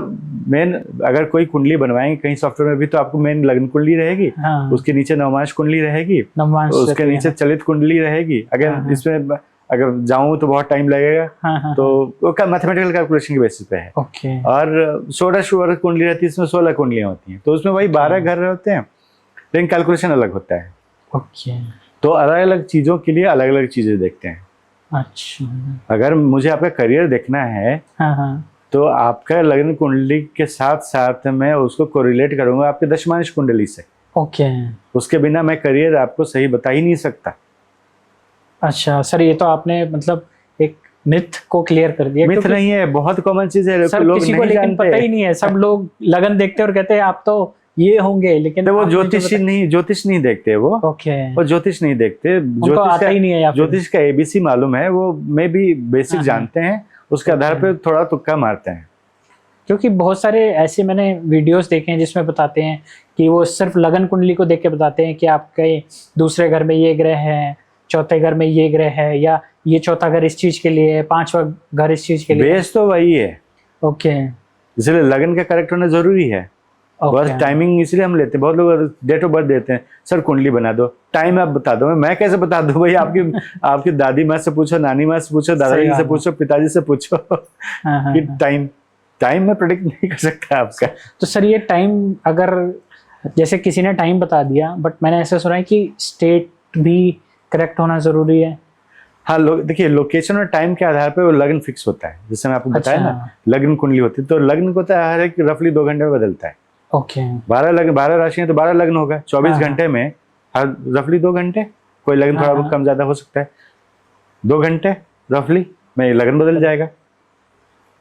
मेन, अगर कोई कुंडली बनवाएंगे कहीं सॉफ्टवेयर में भी, तो आपको मेन लग्न कुंडली रहेगी। हाँ। उसके नीचे नवमांश कुंडली रहेगी, उसके नीचे चलित कुंडली रहेगी। अगर हाँ। इसमें अगर जाऊं तो बहुत टाइम लगेगा। हाँ। तो वो मैथमेटिकल कैलकुलेशन के बेसिस पे है। ओके। और षोडश वर्ग कुंडली रहती है, इसमें 16 कुंडलियां होती हैं। तो उसमें वही 12 घर होते हैं, लेकिन कैलकुलेशन अलग होता है। ओके। तो अलग अलग चीजों के लिए अलग अलग चीजें देखते हैं। अच्छा। अगर मुझे आपका करियर देखना है, तो आपका लग्न कुंडली के साथ साथ मैं उसको कोरिलेट करूंगा आपके दशमांश कुंडली से। ओके। उसके बिना मैं करियर आपको सही बता ही नहीं सकता। अच्छा सर, ये तो आपने मतलब एक मिथ को क्लियर कर दिया। मिथ नहीं है, बहुत कॉमन चीज है। सर लोग किसी को लेकिन पता ही नहीं है। सब लोग लगन देखते और कहते हैं आप तो ये होंगे, लेकिन तो वो ज्योतिष नहीं देखते। वो वो ज्योतिष नहीं देखते। ज्योतिष का एबीसी मालूम है, वो में भी बेसिक जानते हैं, उसके आधार पे थोड़ा तुक्का मारते हैं। क्योंकि बहुत सारे ऐसे मैंने वीडियोस देखे हैं जिसमें बताते हैं कि वो सिर्फ लगन कुंडली को देख के बताते हैं कि आपके दूसरे घर में ये ग्रह है, चौथे घर में ये ग्रह है, या ये चौथा घर इस चीज के लिए है, 5वां घर इस चीज के लिए। बेस तो वही है। ओके। इसलिए लगन का करेक्ट होना जरूरी है। बस टाइमिंग इसलिए हम लेते हैं। बहुत लोग डेट ऑफ बर्थ देते हैं, सर कुंडली बना दो, टाइम आप बता दो। मैं कैसे बता दूं भाई? आपकी दादी माँ से पूछो, नानी माँ से पूछो, दादाजी से पूछो, पिताजी से पूछो कि टाइम। टाइम में प्रेडिक्ट नहीं कर सकता आपका। तो सर ये टाइम, अगर जैसे किसी ने टाइम बता दिया, बट मैंने ऐसा सुना है कि स्टेट भी करेक्ट होना जरूरी है। हाँ, देखिए लोकेशन और टाइम के आधार पर वो लग्न फिक्स होता है। जैसे मैं आपको बताया ना, लग्न कुंडली होती है, तो लग्न को हर एक रफली 2 घंटे में बदलता है। ओके। 12 राशि है तो 12 लग्न होगा 24 घंटे में, हर रफली 2 घंटे। कोई लग्न थोड़ा बहुत कम ज्यादा हो सकता है, 2 घंटे रफली में लग्न बदल जाएगा।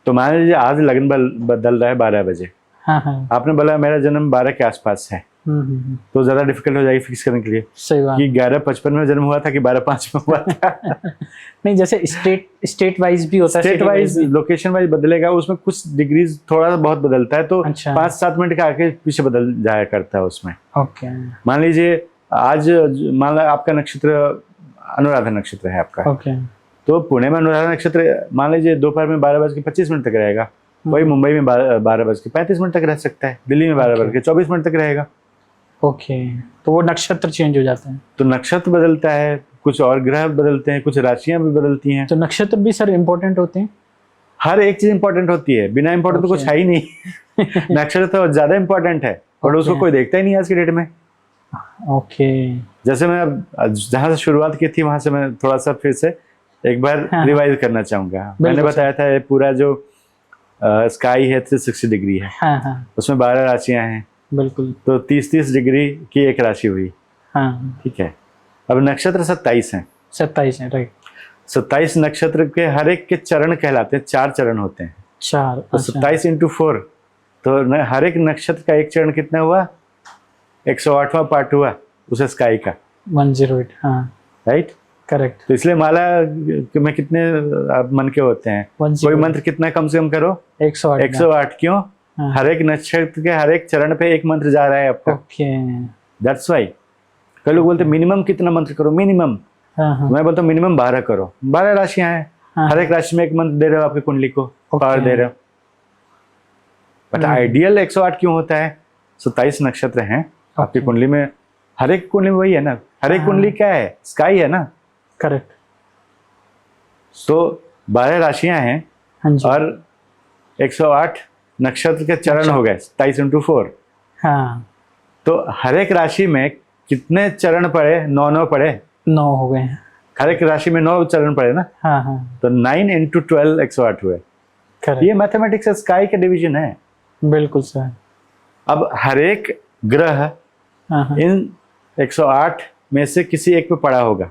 तो मान लीजिए आज लग्न बदल रहा है 12 बजे, आपने बोला मेरा जन्म 12 के आसपास है, तो ज्यादा डिफिकल्ट हो जाएगी फिक्स करने के लिए। सही बात। कि 11:55 में जन्म हुआ था कि 12:05 में हुआ था। नहीं, जैसे स्टेट वाइज भी होता है, स्टेट वाइज लोकेशन वाइज बदलेगा, उसमें कुछ डिग्रीज थोड़ा बहुत बदलता है, तो 5-7 मिनट का आगे पीछे बदल जाया करता है उसमें। ओके। मान लीजिए आज मान लो आपका नक्षत्र अनुराधा नक्षत्र है आपका, ओके, तो पुणे में अनुराधा नक्षत्र मान लीजिए दोपहर में 12:25 तक रहेगा, वही मुंबई में 12:35 तक रह सकता है, दिल्ली में 12:24 तक रहेगा। ओके, तो वो नक्षत्र चेंज हो जाते हैं। तो नक्षत्र बदलता है, कुछ और ग्रह बदलते हैं, कुछ राशियां भी बदलती हैं। तो नक्षत्र भी सर इम्पोर्टेंट होते हैं? हर एक चीज इम्पोर्टेंट होती है, बिना इम्पोर्टेंट तो कुछ है ही नहीं। नक्षत्र तो ज्यादा इम्पोर्टेंट है, और उसको कोई देखता ही नहीं आज की डेट में। ओके। जैसे मैं जहां से शुरुआत की थी वहां से मैं थोड़ा सा फिर से एक बार रिवाइज करना चाहूंगा। मैंने बताया था ये पूरा जो स्काई है 360 डिग्री है, उसमें 12 राशियां हैं। बिल्कुल। तो 30-30 डिग्री की एक राशि हुई। ठीक है। अब नक्षत्र 27 हैं। 27 है, राइट। 27 नक्षत्र के हर एक के चरण कहलाते हैं, 4 चरण होते हैं। 4, तो 27 × 4, तो हर एक नक्षत्र का एक चरण कितना हुआ? 108वां पार्ट हुआ उस स्काई का, 108। हाँ, राइट, करेक्ट। तो इसलिए माला में कितने मन के होते हैं? कोई मंत्र कितना कम से कम करो? 108। क्यों? हर एक नक्षत्र के हर एक चरण पे एक मंत्र जा रहा है आपका। दैट्स व्हाई कई लोग बोलते मिनिमम कितना मंत्र करो, मिनिमम। मैं बोलता हूँ मिनिमम 12 करो। 12 राशियां हैं, हर एक राशि में एक मंत्र दे रहे हो आपकी कुंडली को, पावर दे रहे हो। बट आइडियल 108 क्यों होता है? 27 नक्षत्र हैं आपकी कुंडली में, हर एक कुंडली में वही है ना, हर एक कुंडली क्या है? स्काई है ना। करेक्ट। तो 12 राशियां हैं और 108 नक्षत्र के चरण हो गए, 27 × 4। हाँ, तो हर एक राशि में कितने चरण पड़े? 9 पड़े, 9 हो गए। हर एक राशि में 9 चरण पड़े ना। तो 9 × 12 108 हुए। ये मैथमेटिक्स स्काई का डिवीजन है। बिल्कुल सर। अब हर एक ग्रह इन 108 में से किसी एक पे पड़ा होगा।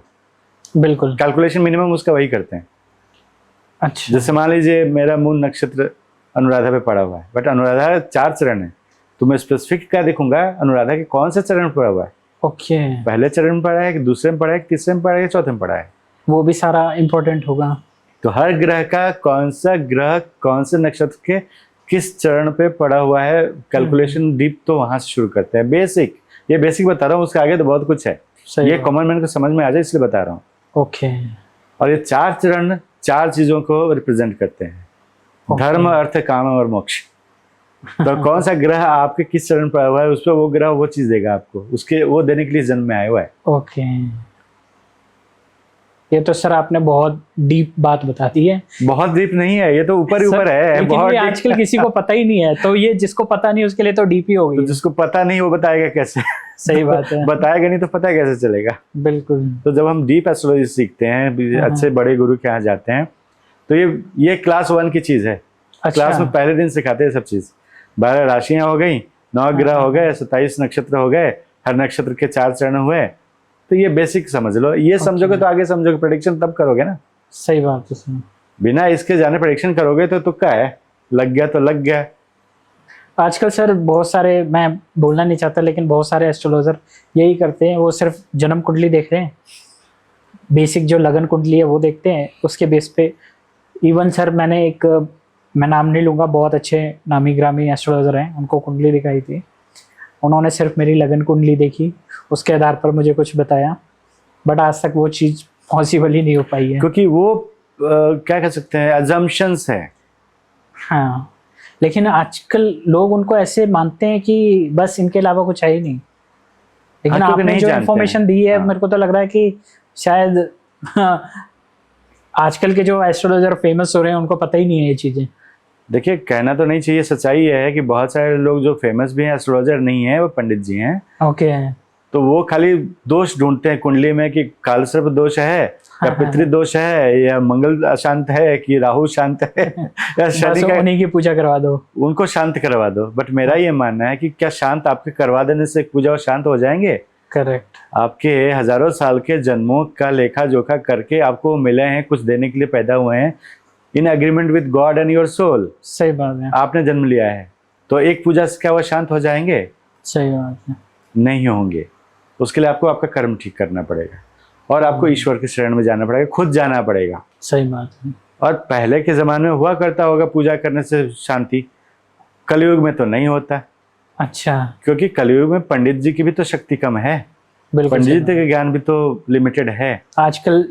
बिल्कुल, कैलकुलेशन मिनिमम उसका वही करते हैं। अच्छा, जैसे मान लीजिए मेरा मूल नक्षत्र अनुराधा पे पड़ा हुआ है, बट अनुराधा 4 चरण है, तो मैं स्पेसिफिक क्या देखूंगा? अनुराधा के कौन से चरण पड़ा हुआ है। ओके, पहले चरण में पड़ा है कि दूसरे में पड़ा है कि तीसरे में पड़ा है कि चौथे में पड़ा है, वो भी सारा इंपॉर्टेंट होगा। तो हर ग्रह का कौन सा ग्रह कौन से नक्षत्र के किस चरण पे पड़ा हुआ है, कैलकुलेशन डीप तो वहां से शुरू करते हैं। बेसिक, ये बेसिक बता रहा हूँ, उसके आगे तो बहुत कुछ है, ये कॉमन मैन को समझ में आ जाए इसलिए बता रहा हूँ। ओके। और ये 4 चरण 4 चीजों को रिप्रेजेंट करते हैं, धर्म, अर्थ, काम और मोक्ष। तो कौन सा ग्रह आपके किस चरण पर हुआ है, उस पर वो ग्रह वो चीज देगा आपको, उसके वो देने के लिए जन्म में आया हुआ है। ओके, ये तो सर आपने बहुत डीप बात बता दी है। बहुत डीप नहीं है, ये तो ऊपर ही ऊपर है, बहुत ये आजकल किसी को पता ही नहीं है, तो ये जिसको पता नहीं उसके लिए तो डीप ही हो गई। तो जिसको पता नहीं वो बताएगा कैसे? सही बात है। बताएगा नहीं तो पता कैसे चलेगा? बिल्कुल। तो जब हम डीप एस्ट्रोलॉजी सीखते हैं, अच्छे बड़े गुरु के यहाँ जाते हैं, तो ये क्लास 1 की चीज है। क्लास में पहले दिन सिखाते हैं सब चीज। 12 राशियां हो गई, 9 ग्रह हो गए, 27 नक्षत्र हो गए, हर नक्षत्र के 4 चरण हुए। तो ये बेसिक समझ लो, ये समझोगे तो आगे समझोगे, प्रेडिक्शन तब करोगे ना। सही बात है। बिना इसके जाने प्रेडिक्शन करोगे तो तुक्का है, लग गया तो लग गया। आजकल सर बहुत सारे, मैं बोलना नहीं चाहता लेकिन बहुत सारे एस्ट्रोलॉजर यही करते हैं, वो सिर्फ जन्म कुंडली देख रहे हैं, बेसिक जो लगन कुंडली है वो देखते हैं, उसके बेस पे। इवन सर मैं नाम नहीं लूँगा, बहुत अच्छे नामी ग्रामी एस्ट्रोलॉजर हैं, उनको कुंडली दिखाई थी, उन्होंने सिर्फ मेरी लगन कुंडली देखी, उसके आधार पर मुझे कुछ बताया, बट आज तक वो चीज़ पॉसिबल ही नहीं हो पाई है, क्योंकि वो क्या कह सकते हैं, अजम्पशंस है। हाँ, लेकिन आजकल लोग उनको ऐसे मानते हैं कि बस इनके अलावा कुछ है ही नहीं। लेकिन आपने जो इन्फॉर्मेशन दी है, मेरे को तो लग रहा है कि शायद आजकल के जो एस्ट्रोलॉजर फेमस हो रहे हैं उनको पता ही नहीं है ये चीजें। देखिए, कहना तो नहीं चाहिए, सच्चाई यह है कि बहुत सारे लोग जो फेमस भी हैं, एस्ट्रोलॉजर नहीं है, वो पंडित जी हैं। ओके। तो वो खाली दोष ढूंढते हैं कुंडली में कि कालसर्प दोष है, या पितृ दोष है, या मंगल अशांत है, कि राहु शांत है, या शनि का, उन्हीं की पूजा करवा दो, उनको शांत करवा दो। बट मेरा ये मानना है कि क्या शांत आपके करवा देने से पूजा वो शांत हो जाएंगे? करेक्ट। आपके हजारों साल के जन्मों का लेखा जोखा करके आपको मिले हैं, कुछ देने के लिए पैदा हुए हैं, in agreement with God and your soul. सही बात है। आपने जन्म लिया है, तो एक पूजा से क्या वो शांत हो जाएंगे? सही बात है। नहीं होंगे। उसके लिए आपको आपका कर्म ठीक करना पड़ेगा, और आपको ईश्वर के शरण में जाना पड़ेगा, खुद जाना पड़ेगा। सही बात है। और पहले के जमाने में हुआ करता होगा पूजा करने से शांति, कलयुग में तो नहीं होता। अच्छा। क्योंकि कलयुग में पंडित जी की भी तो शक्ति कम है, पंडित जी का ज्ञान भी तो लिमिटेड है। आजकल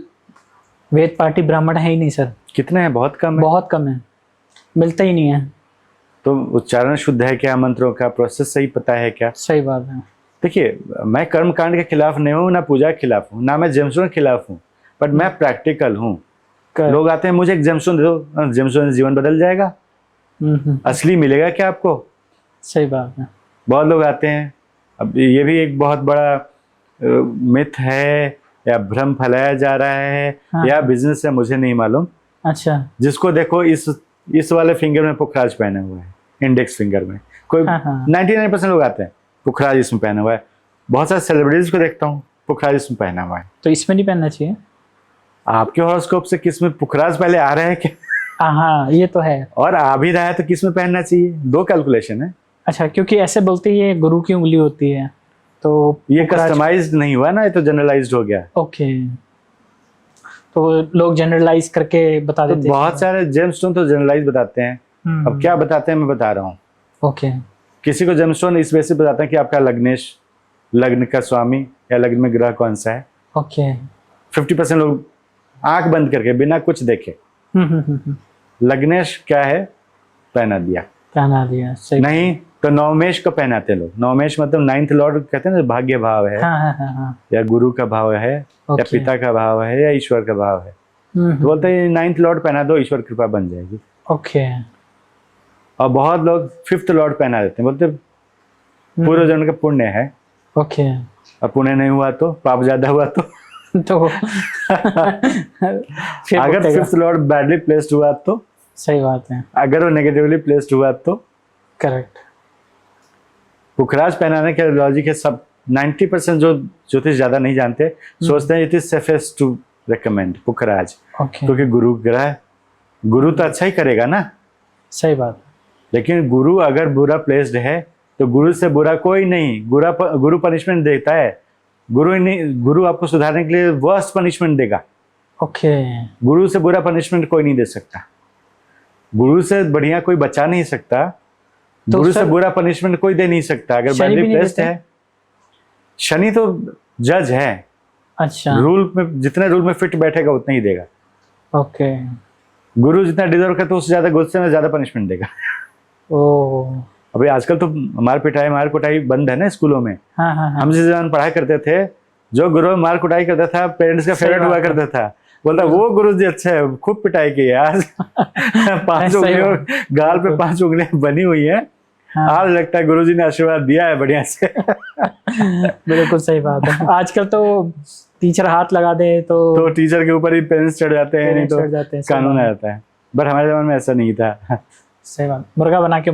वेद पाठी ब्राह्मण है ही नहीं सर। कितने हैं? बहुत कम है। बहुत कम है, मिलता ही नहीं है। तो उच्चारण शुद्ध है क्या? मंत्रों का प्रोसेस सही पता है क्या? सही बात है। देखिए, मैं कर्म कांड के खिलाफ नहीं हूँ, ना पूजा के खिलाफ हूँ, ना मैं जेमस्टोन के खिलाफ हूँ, बट मैं प्रैक्टिकल हूँ। लोग आते हैं, मुझे एक जेमस्टोन दे दो, जेमस्टोन से जीवन बदल जाएगा? असली मिलेगा क्या आपको? सही बात है। बहुत लोग आते हैं। अब ये भी एक बहुत बड़ा मिथ है या भ्रम फैलाया जा रहा है, हाँ। या बिजनेस है, मुझे नहीं मालूम। अच्छा। जिसको देखो इस वाले फिंगर में पुखराज पहने हुए है, इंडेक्स फिंगर में। कोई 99% लोग आते हैं पुखराज इसमें पहना हुआ है। बहुत सारे सेलिब्रिटीज को देखता हूँ पुखराज इसमें पहना हुआ है। तो इसमें नहीं पहनना चाहिए? आपके हॉरोस्कोप से किस में पुखराज पहले आ रहा है क्या? हाँ, ये तो है। और आ भी रहा है तो किस में पहनना चाहिए? दो कैलकुलेशन है। अच्छा, क्योंकि ऐसे बोलते ही ये गुरु की उंगली होती है, तो ये कस्टमाइज्ड नहीं हुआ ना, ये तो जनरलाइज्ड हो गया। ओके। तो लोग जनरलाइज करके बता देते हैं। बहुत सारे जेमस्टोन तो जनरलाइज बताते हैं। अब क्या बताते हैं मैं बता रहा हूँ। ओके। किसी को जेमस्टोन इस वजह से बताते हैं कि आपका लग्नेश, लग्न का स्वामी या लग्न में ग्रह कौन सा है। ओके। 50% लोग आंख बंद करके बिना कुछ देखे लग्नेश क्या है पहना दिया। सही। नहीं तो नवमेश को पहनाते लोग। नवमेश मतलब 9th लॉर्ड कहते हैं ना, भाग्य भाव है। हाँ। या गुरु का भाव है, या पिता का भाव है, या ईश्वर का भाव है। तो बोलते हैं 9th लॉर्ड पहना दो, ईश्वर कृपा बन जाएगी। ओके। और बहुत लोग 5th लॉर्ड पहना देते हैं, बोलते पूर्व जन्म का पुण्य है। ओके। अब पुण्य नहीं हुआ तो, पाप ज्यादा हुआ तो अगर 5th लॉर्ड बैडली प्लेस्ड हुआ तो। सही बात है। अगर वो नेगेटिवली प्लेस्ड हुआ तो। करेक्ट। पुखराज पहनाने के लॉजिक है, सब 90% जो ज्योतिष ज्यादा नहीं जानते सोचते हैं it is safest to recommend पुखराज, क्योंकि गुरु ग्रह, गुरु तो अच्छा ही करेगा ना। सही बात। लेकिन गुरु अगर बुरा प्लेस्ड है तो गुरु से बुरा कोई नहीं। गुरु पनिशमेंट देता है। गुरु आपको सुधारने के लिए वर्स्ट पनिशमेंट देगा। ओके। गुरु से बुरा पनिशमेंट कोई नहीं दे सकता। गुरु से बढ़िया कोई बचा नहीं सकता। तो गुरु से बुरा पनिशमेंट कोई दे नहीं सकता अगर बैडली प्लेस्ड है। शनि तो जज है। अच्छा। रूल में, जितने रूल में फिट बैठेगा उतना ही देगा। ओके। गुरु जितना डिजर्व करता है उससे ज्यादा गुस्से में ज्यादा पनिशमेंट देगा। ओह। अभी आजकल तो मार कुटाई बंद है ना स्कूलों में। हाँ। हम जिस जमाने पढ़ाई करते थे, जो गुरु मार कुटाई करता था पेरेंट्स का फेवरेट हुआ करता था। बोलता वो गुरु जी अच्छा है, खूब पिटाई की आज 5 उंगलियों गाल पे 5 उंगलियां बनी हुई है। हाँ। आज लगता है गुरुजी ने आशीर्वाद दिया है बढ़िया से। बिल्कुल सही बात है। आजकल तो टीचर हाथ लगा दे तो टीचर के ऊपर ही पेरेंट्स चढ़ जाते हैं, नहीं तो कानून आ जाता है। बट हमारे जमाने में ऐसा नहीं था। सही बात। मुर्गा बना के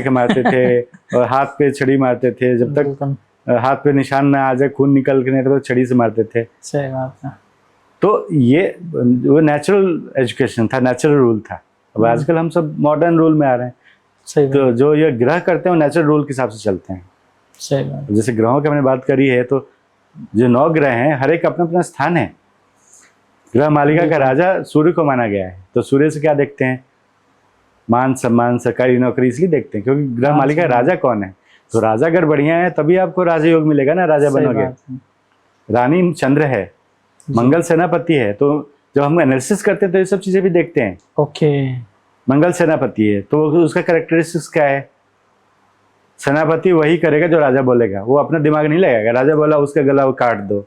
मारते थे और हाथ पे छड़ी मारते थे। जब तक हाथ पे निशान ना आ जाए, खून निकल के नहीं तो छड़ी से मारते थे। सही बात है। तो ये वो नेचुरल एजुकेशन था, नेचुरल रूल था। अब आजकल हम सब मॉडर्न रूल में आ रहे हैं। सही तो जो ये ग्रह करते हैं वो नेचुरल रूल के हिसाब से चलते हैं। सही बात। जैसे ग्रहों की हमने बात करी है, तो जो 9 ग्रह हैं हर एक अपना अपना स्थान है। ग्रह मालिका का राजा सूर्य को माना गया है। तो सूर्य से क्या देखते हैं? मान सम्मान, सरकारी नौकरी, इसलिए देखते हैं क्योंकि ग्रह मालिका राजा कौन है। तो राजा अगर बढ़िया है तभी आपको राजा योग मिलेगा ना, राजा बनोगे। रानी चंद्र है, मंगल सेनापति है। तो जब हम एनालिसिस करते हैं तो ये सब चीजें भी देखते हैं। ओके। मंगल सेनापति है तो उसका कैरेक्टरिस्टिक्स क्या है? सेनापति वही करेगा जो राजा बोलेगा, वो अपना दिमाग नहीं लगाएगा। राजा बोला उसका गला वो काट दो,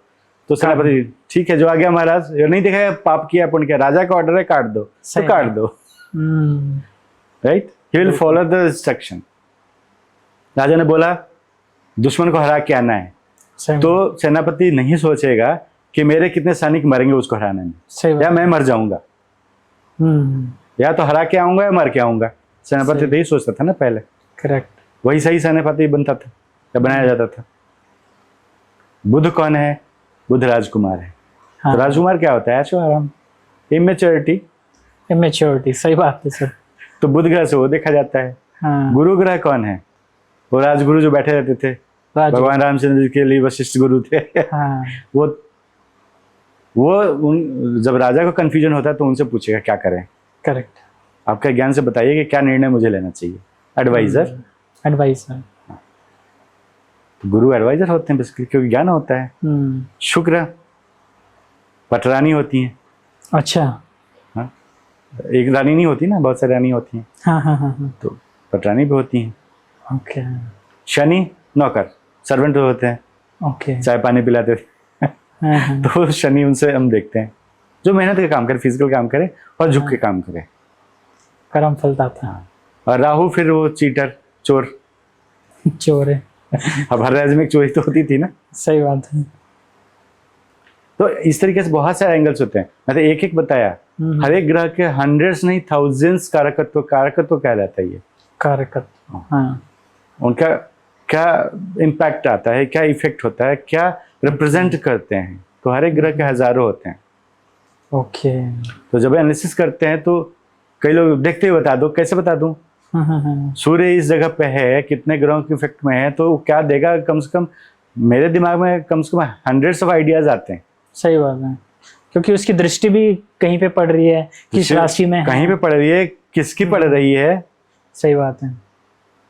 तो सेनापति ठीक है जो आ गया महाराज, ये नहीं दिखाया पाप किया पुण्य किया, राजा का ऑर्डर है काट दो, तो काट दो। Right, he will follow the instruction. राजा ने बोला दुश्मन को हरा के आना है, तो सेनापति नहीं सोचेगा कि मेरे कितने सैनिक मरेंगे उसको हराने में, या मैं मर जाऊंगा, या तो हरा के आऊंगा या मर के आऊंगा। सेनापति तो यही सोचता था ना पहले। करेक्ट, वही सही सेनापति बनता था या बनाया जाता था। बुद्ध कौन है? बुद्ध राजकुमार है। हाँ। तो राजकुमार क्या होता है? ऐशो आराम, इमेच्योरिटी। इमेच्योरिटी, सही बात है सर। तो बुद्ध ग्रह से वो देखा जाता है। हाँ। गुरु ग्रह कौन है? वो राजगुरु जो बैठे रहते थे, भगवान रामचंद्र जी के लिए वशिष्ठ गुरु थे। हाँ। वो जब राजा को कंफ्यूजन होता है तो उनसे पूछेगा क्या करें। करेक्ट, आपके ज्ञान से बताइए कि क्या निर्णय मुझे लेना चाहिए। Adviser, adviser. तो गुरु एडवाइजर होते हैं बेसिकली, क्योंकि ज्ञान होता है। शुक्र पटरानी होती है। अच्छा। हाँ, एक रानी नहीं होती ना, बहुत सारी रानी होती हैं। हाँ हाँ हाँ, तो पटरानी भी होती हैं। ओके। शनि नौकर, सर्वेंट होते हैं। ओके। चाय पानी पिलाते थे। तो शनि उनसे हम देखते हैं जो मेहनत का काम करे, फिजिकल काम करे और झुक के काम करे, कर्म फलता था। और राहु फिर वो चीटर, चोर। चोर है। अब हर राज्य में एक चोरी तो होती थी ना। सही बात है। तो इस तरीके से बहुत सारे एंगल्स होते हैं। मैंने एक एक बताया। हर एक ग्रह के हंड्रेड्स नहीं थाउजेंड्स कारकत्व कहलाता है ये कारकत्व। हाँ, उनका क्या इम्पैक्ट आता है, क्या इफेक्ट होता है, क्या रिप्रेजेंट करते हैं। तो हर एक ग्रह के हजारों होते हैं। ओके। तो जब एनालिसिस करते हैं तो कई लोग देखते ही बता दो, कैसे बता दूं? सूर्य इस जगह पे है, कितने ग्रहों के इफेक्ट में है, तो क्या देगा? कम से कम मेरे दिमाग में कम से कम हंड्रेड्स ऑफ आइडियाज आते हैं। सही बात है, क्योंकि उसकी दृष्टि भी कहीं पे पड़ रही है, किस राशि में कहीं पे पड़ रही है, किसकी पड़ रही है। सही बात है।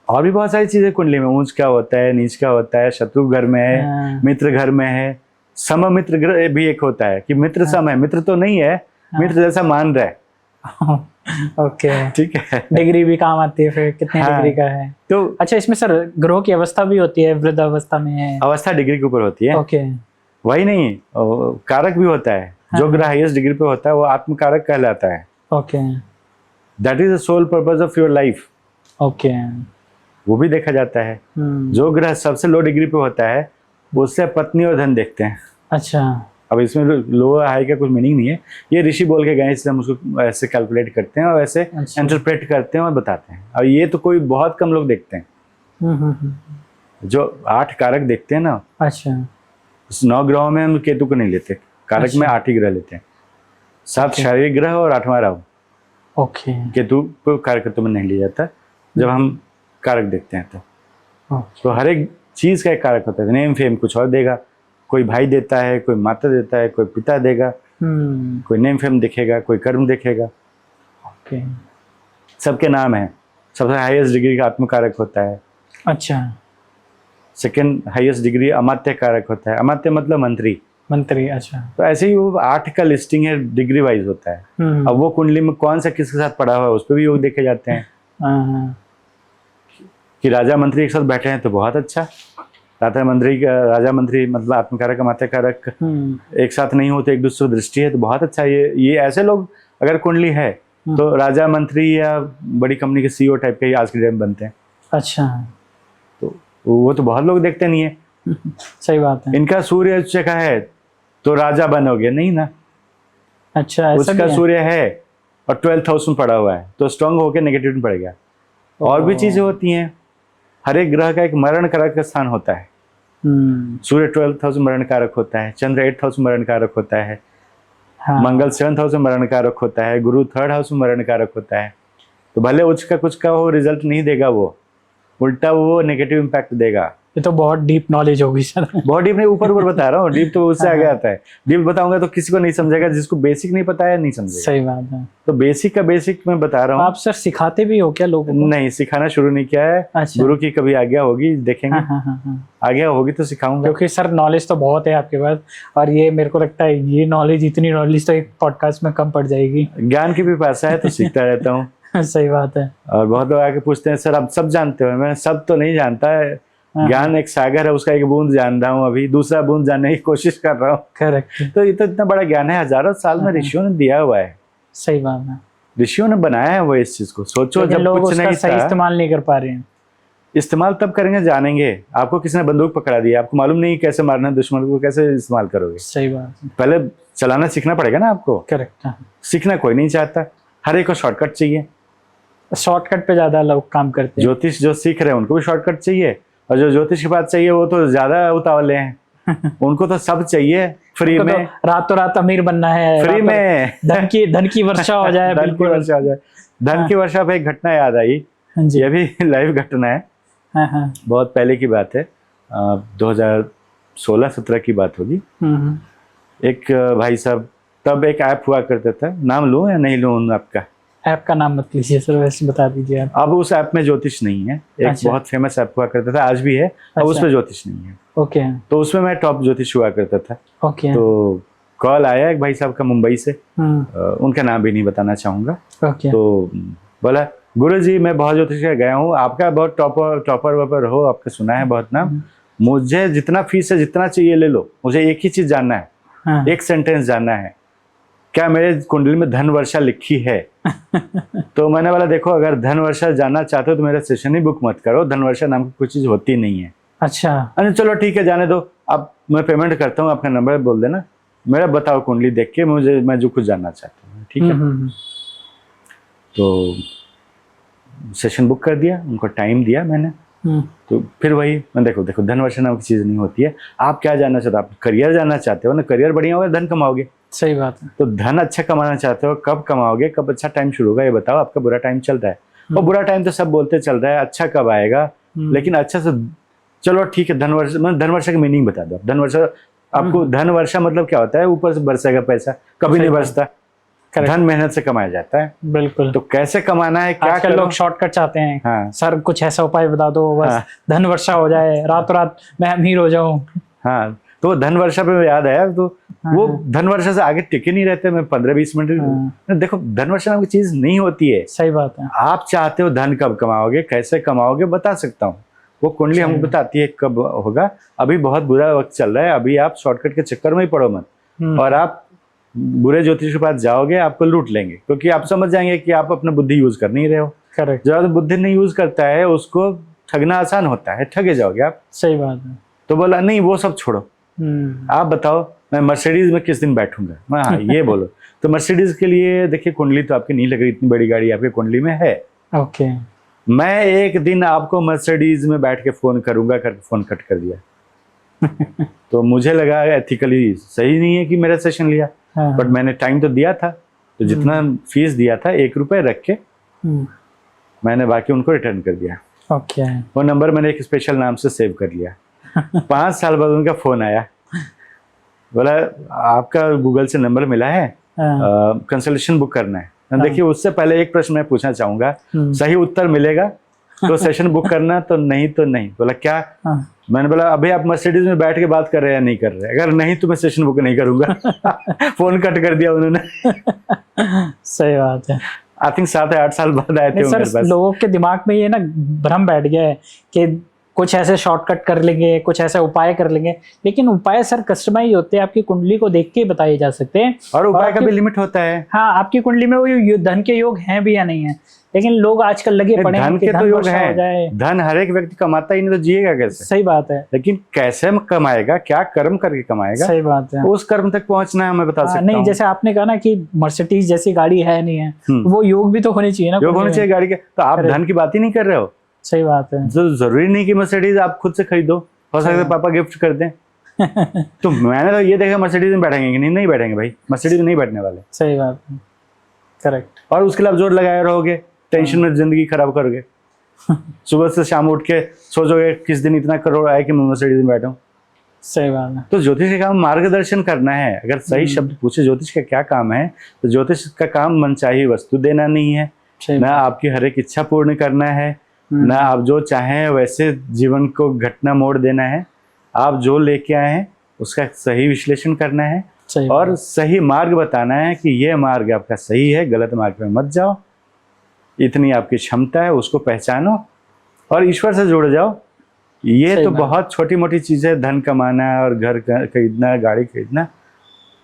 और भी बहुत सारी चीजें कुंडली में, ऊंच क्या होता है, नीच क्या होता है, शत्रु घर में है, मित्र घर में है, सम मित्र ग्रह भी एक होता है कि मित्र सम है, मित्र तो नहीं है, मित्र जैसा मान रहा है। ओके, ठीक है। डिग्री भी काम आती है फिर, कितने डिग्री का है। तो अच्छा, इसमें सर ग्रहों की अवस्था भी होती है, वृद्ध अवस्था में है। अवस्था डिग्री के ऊपर होती है। ओके, वही नहीं, कारक भी होता है। जो ग्रह हाईएस्ट डिग्री पे होता है वो आत्म कारक कहलाता है। Okay, that is the soul purpose of your life. Okay, वो भी देखा जाता है। जो ग्रह सबसे लो डिग्री पे होता है उससे पत्नी और धन देखते हैं। अच्छा, अब इसमें लो हाई का कुछ मीनिंग नहीं है, ये ऋषि बोल के गए, इसलिए हम उसको ऐसे कैलकुलेट करते हैं और ऐसे इंटरप्रेट करते हैं और बताते हैं। और ये तो कोई बहुत कम लोग देखते हैं। जो 8 कारक देखते हैं ना। अच्छा, 9 ग्रहों में हम केतु को नहीं लेते, कारक में 8 ही ग्रह लेते हैं। 7 शारीरिक ग्रह और 8वां राहु। ओके, केतु को कारकत्व में नहीं लिया जाता जब हम कारक देखते हैं। तो हर एक चीज का एक कारक होता है। नेम फेम कुछ और देगा, कोई भाई देता है, कोई माता देता है, कोई पिता देगा, कोई नेम फेम देखेगा, कोई कर्म देखेगा। ओके, सबके नाम है। सबसे हाईएस्ट डिग्री का आत्मकारक होता है। अच्छा, सेकंड हाईएस्ट डिग्री अमात्य कारक होता है। अमात्य मतलब मंत्री। मंत्री, अच्छा। तो ऐसे ही वो 8 का लिस्टिंग है, डिग्री वाइज होता है। अब वो कुंडली में कौन सा किसके साथ पड़ा हुआ है उस पर भी योग देखे जाते हैं। कि राजा मंत्री एक साथ बैठे हैं तो बहुत अच्छा। राजा मंत्री मतलब आत्मकारक अमात्य कारक एक साथ नहीं होते, एक दूसरे दृष्टि है तो बहुत अच्छा। ये ऐसे लोग अगर कुंडली है तो राजा मंत्री या बड़ी कंपनी के सीईओ टाइप के आज के डेट में बनते हैं। अच्छा, तो वो तो बहुत लोग देखते नहीं है। सही बात है। इनका सूर्य उच्च का है तो राजा बनोगे नहीं ना। अच्छा, उसका सूर्य है और 12th हाउस में पड़ा हुआ है तो स्ट्रांग होकर नेगेटिव में पड़ेगा। और भी चीजें होती हैं। हर एक ग्रह का एक मरण कारक का स्थान होता है। सूर्य 12th हाउस में मरण कारक होता है, चंद्र 8th हाउस में मरण कारक होता है, मंगल 7th हाउस में मरण कारक होता है, गुरु 3rd हाउस में मरण कारक होता है। तो भले उच्च का कुछ का वो रिजल्ट नहीं देगा, वो उल्टा वो नेगेटिव इम्पैक्ट देगा। ये तो बहुत डीप नॉलेज होगी सर। बहुत डीप नहीं, ऊपर ऊपर बता रहा हूँ। डीप तो उससे आगे आता है। डीप बताऊंगा तो किसी को नहीं समझेगा, जिसको बेसिक नहीं पता है नहीं समझेगा। सही बात है। तो बेसिक का बेसिक मैं बता रहा हूँ। आप सर सिखाते भी हो क्या लोगों को? नहीं, सिखाना शुरू नहीं किया है। अच्छा। गुरु की कभी आज्ञा होगी, देखेंगे। आज्ञा होगी तो सिखाऊंगा। क्योंकि सर नॉलेज तो बहुत है आपके पास, और ये मेरे को लगता है ये नॉलेज, इतनी नॉलेज तो एक पॉडकास्ट में कम पड़ जाएगी। ज्ञान की भी पासा है तो सीखता रहता हूँ। सही बात है। और बहुत लोग आके पूछते हैं सर आप सब जानते हो। मैं सब तो नहीं जानता है। ज्ञान एक सागर है, उसका एक बूंद जान रहा हूँ, अभी दूसरा बूंद जानने की कोशिश कर रहा हूँ। करेक्ट। तो ये तो इतना बड़ा ज्ञान है, हजारों साल में ऋषियों ने दिया हुआ है। सही बात है। ऋषियों ने बनाया है वो इस चीज को। सोचो जब कुछ नहीं था, इस्तेमाल नहीं कर पा रहे हैं। इस्तेमाल तब करेंगे जानेंगे। आपको किसी ने बंदूक पकड़ा दिया, आपको मालूम नहीं कैसे मारना है दुश्मन को, कैसे इस्तेमाल करोगे? सही बात है। पहले चलाना सीखना पड़ेगा ना आपको। करेक्ट। सीखना कोई नहीं चाहता, हर एक को शॉर्टकट चाहिए। शॉर्टकट पे ज्यादा लोग काम करते हैं। ज्योतिष जो सीख रहे हैं उनको भी शॉर्टकट चाहिए, और जो ज्योतिष की बात चाहिए वो तो ज्यादा उतावले हैं। उनको तो सब चाहिए फ्री में। तो रातों रात अमीर बनना है, फ्री में धन की वर्षा हो जाए। धन की वर्षा हो जाए। धन की वर्षा पे एक घटना याद आई, ये भी लाइव घटना है। बहुत पहले की बात है, 2016-17 की बात होगी। एक भाई साहब, तब एक ऐप हुआ करता था, नाम लूं या नहीं लूं आपका? ऐप का नाम मत लीजिए सर, वैसे बता दीजिए आप। अब उस ऐप में ज्योतिष नहीं है। एक बहुत फेमस ऐप हुआ करता था, आज भी है। अब उसमें ज्योतिष नहीं है। ओके। तो उसमें मैं टॉप ज्योतिष हुआ करता था। ओके। तो कॉल आया एक भाई साहब का मुंबई से, उनका नाम भी नहीं बताना चाहूंगा। तो बोला, गुरुजी मैं बहुत ज्योतिष गया हूँ, आपका बहुत टॉपर वॉपर हो, आपका सुना है बहुत नाम, मुझे जितना फीस है जितना चाहिए ले लो, मुझे एक ही चीज जानना है, एक सेंटेंस जानना है, क्या मेरे कुंडली में धन वर्षा लिखी है? तो मैंने बोला देखो, अगर धन वर्षा जानना चाहते हो तो मेरा सेशन ही बुक मत करो, धन वर्षा नाम की कोई चीज होती नहीं है। अच्छा। अरे चलो ठीक है, जाने दो, अब मैं पेमेंट करता हूँ, आपका नंबर बोल देना, मेरा बताओ कुंडली देख के, मैं जो कुछ जानना चाहता हूँ। ठीक है। तो सेशन बुक कर दिया, उनको टाइम दिया मैंने। तो फिर वही मैं देखो धन वर्षा नाम की चीज नहीं होती है। आप क्या जानना चाहते हो? आप करियर जानना चाहते हो ना, करियर बढ़िया होगा धन कमाओगे। सही बात है। तो धन अच्छा कमाना चाहते हो, कब कमाओगे, कब अच्छा टाइम शुरू होगा, ये बताओ। आपका बुरा टाइम चल रहा है, और बुरा टाइम तो सब बोलते चल रहा है, अच्छा कब आएगा? लेकिन अच्छा से, चलो ठीक है, धन वर्षा की मीनिंग बता दो। धन वर्षा आपको, धन वर्षा मतलब क्या होता है? ऊपर से बरसेगा पैसा, कभी नहीं बरसता। धन मेहनत से कमाया जाता है। बिल्कुल। तो कैसे कमाना है, क्या आजकल लोग शॉर्टकट चाहते हैं। हाँ। सर कुछ ऐसा उपाय बता दो, बस धन वर्षा हो जाए, रातों रात मैं अमीर हो जाऊं। हाँ, तो धन वर्षा पे याद आया, तो वो धन वर्षा से आगे टिके नहीं रहते। मैं 15-20 मिनट देखो, धन वर्षा नाम की चीज नहीं होती है। सही बात है। आप चाहते हो धन कब कमाओगे, कैसे कमाओगे, बता सकता हूँ। वो कुंडली हमको बताती है कब होगा। अभी बहुत बुरा वक्त चल रहा है, अभी आप शॉर्टकट के चक्कर में ही पड़ो मत, और आप बुरे ज्योतिष के पास जाओगे, आपको लूट लेंगे, क्योंकि आप समझ जाएंगे कि आप अपना बुद्धि यूज कर नहीं रहे हो। करेक्ट। जो बुद्धि नहीं यूज करता है उसको ठगना आसान होता है, ठगे जाओगे आप। सही बात है। तो बोला नहीं, वो सब छोड़ो, आप बताओ मैं मर्सिडीज में किस दिन बैठूंगा। हाँ, ये बोलो। तो मर्सिडीज के लिए देखिए, कुंडली तो आपकी नहीं लग रही, इतनी बड़ी गाड़ी आपकी कुंडली में है। ओके। मैं एक दिन आपको मर्सिडीज में बैठ के फोन करूंगा, करके फोन कट कर दिया। तो मुझे लगा एथिकली सही नहीं है कि मेरा सेशन लिया। बट मैंने टाइम तो दिया था, तो जितना फीस दिया था 1 रुपए रख के मैंने बाकी उनको रिटर्न कर दिया। ओके। वो नंबर मैंने एक स्पेशल नाम से सेव कर लिया। 5 साल बाद उनका फोन आया, बोला आपका गूगल से नंबर मिला है, कंसल्टेशन बुक करना है। देखिए, उससे पहले एक प्रश्न मैं पूछना चाहूंगा, सही उत्तर मिलेगा तो सेशन बुक करना, तो नहीं तो नहीं। बोला क्या? मैंने बोला अभी आप मर्सिडीज में बैठ के बात कर रहे हैं या नहीं कर रहे? अगर नहीं तो मैं सेशन बुक नहीं करूंगा। फोन कट कर दिया उन्होंने। सही बात है। आई थिंक 7 या 8 साल बाद आए थे उनके पास। लोगों के दिमाग में ये ना भ्रम बैठ गया है कि कुछ ऐसे शॉर्टकट कर लेंगे, कुछ ऐसे उपाय कर लेंगे, लेकिन उपाय सर कस्टमाइज होते हैं, आपकी कुंडली को देख के बताए जा सकते हैं, और उपाय का भी लिमिट होता है। हाँ, आपकी कुंडली में वो धन के योग हैं भी या नहीं है, लेकिन लोग आजकल लगे पड़े हैं धन के तो योग है। धन हर एक व्यक्ति कमाता ही नहीं, तो जिएगा कैसे? सही बात है। लेकिन कैसे कमाएगा, क्या कर्म करके कमाएगा? सही बात है। उस कर्म तक पहुंचना है, मैं बता सकता हूँ। नहीं, जैसे आपने कहा ना कि मर्सिडीज जैसी गाड़ी है नहीं है, वो योग भी तो होनी चाहिए ना। योग होनी चाहिए गाड़ी के। तो आप धन की बात ही नहीं कर रहे हो। सही बात है। तो जरूरी नहीं कि मर्सिडीज आप खुद से खरीदो, हो सकता है पापा गिफ्ट कर दें। तो मैंने तो ये देखा मर्सिडीज में बैठेंगे कि नहीं बैठेंगे भाई, मर्सिडीज में नहीं बैठने वाले। सही बात है। करेक्ट। और उसके लिए आप जोर लगाए रहोगे, टेंशन में जिंदगी खराब करोगे। सुबह से शाम उठ के सोचोगे किस दिन इतना करोड़ आए कि मैं मर्सिडीज में बैठा हूँ। सही बात है। तो ज्योतिष का काम मार्गदर्शन करना है। अगर सही शब्द पूछे ज्योतिष का क्या काम है, तो ज्योतिष का काम मनचाही वस्तु देना नहीं है, ना आपकी हर एक इच्छा पूर्ण करना है, ना आप जो चाहें वैसे जीवन को घटना मोड़ देना है। आप जो लेके आए हैं उसका सही विश्लेषण करना है, और सही मार्ग बताना है कि यह मार्ग आपका सही है, गलत मार्ग में मत जाओ, इतनी आपकी क्षमता है, उसको पहचानो और ईश्वर से जुड़ जाओ। ये तो बहुत छोटी मोटी चीज़ है, धन कमाना और घर खरीदना, गाड़ी खरीदना।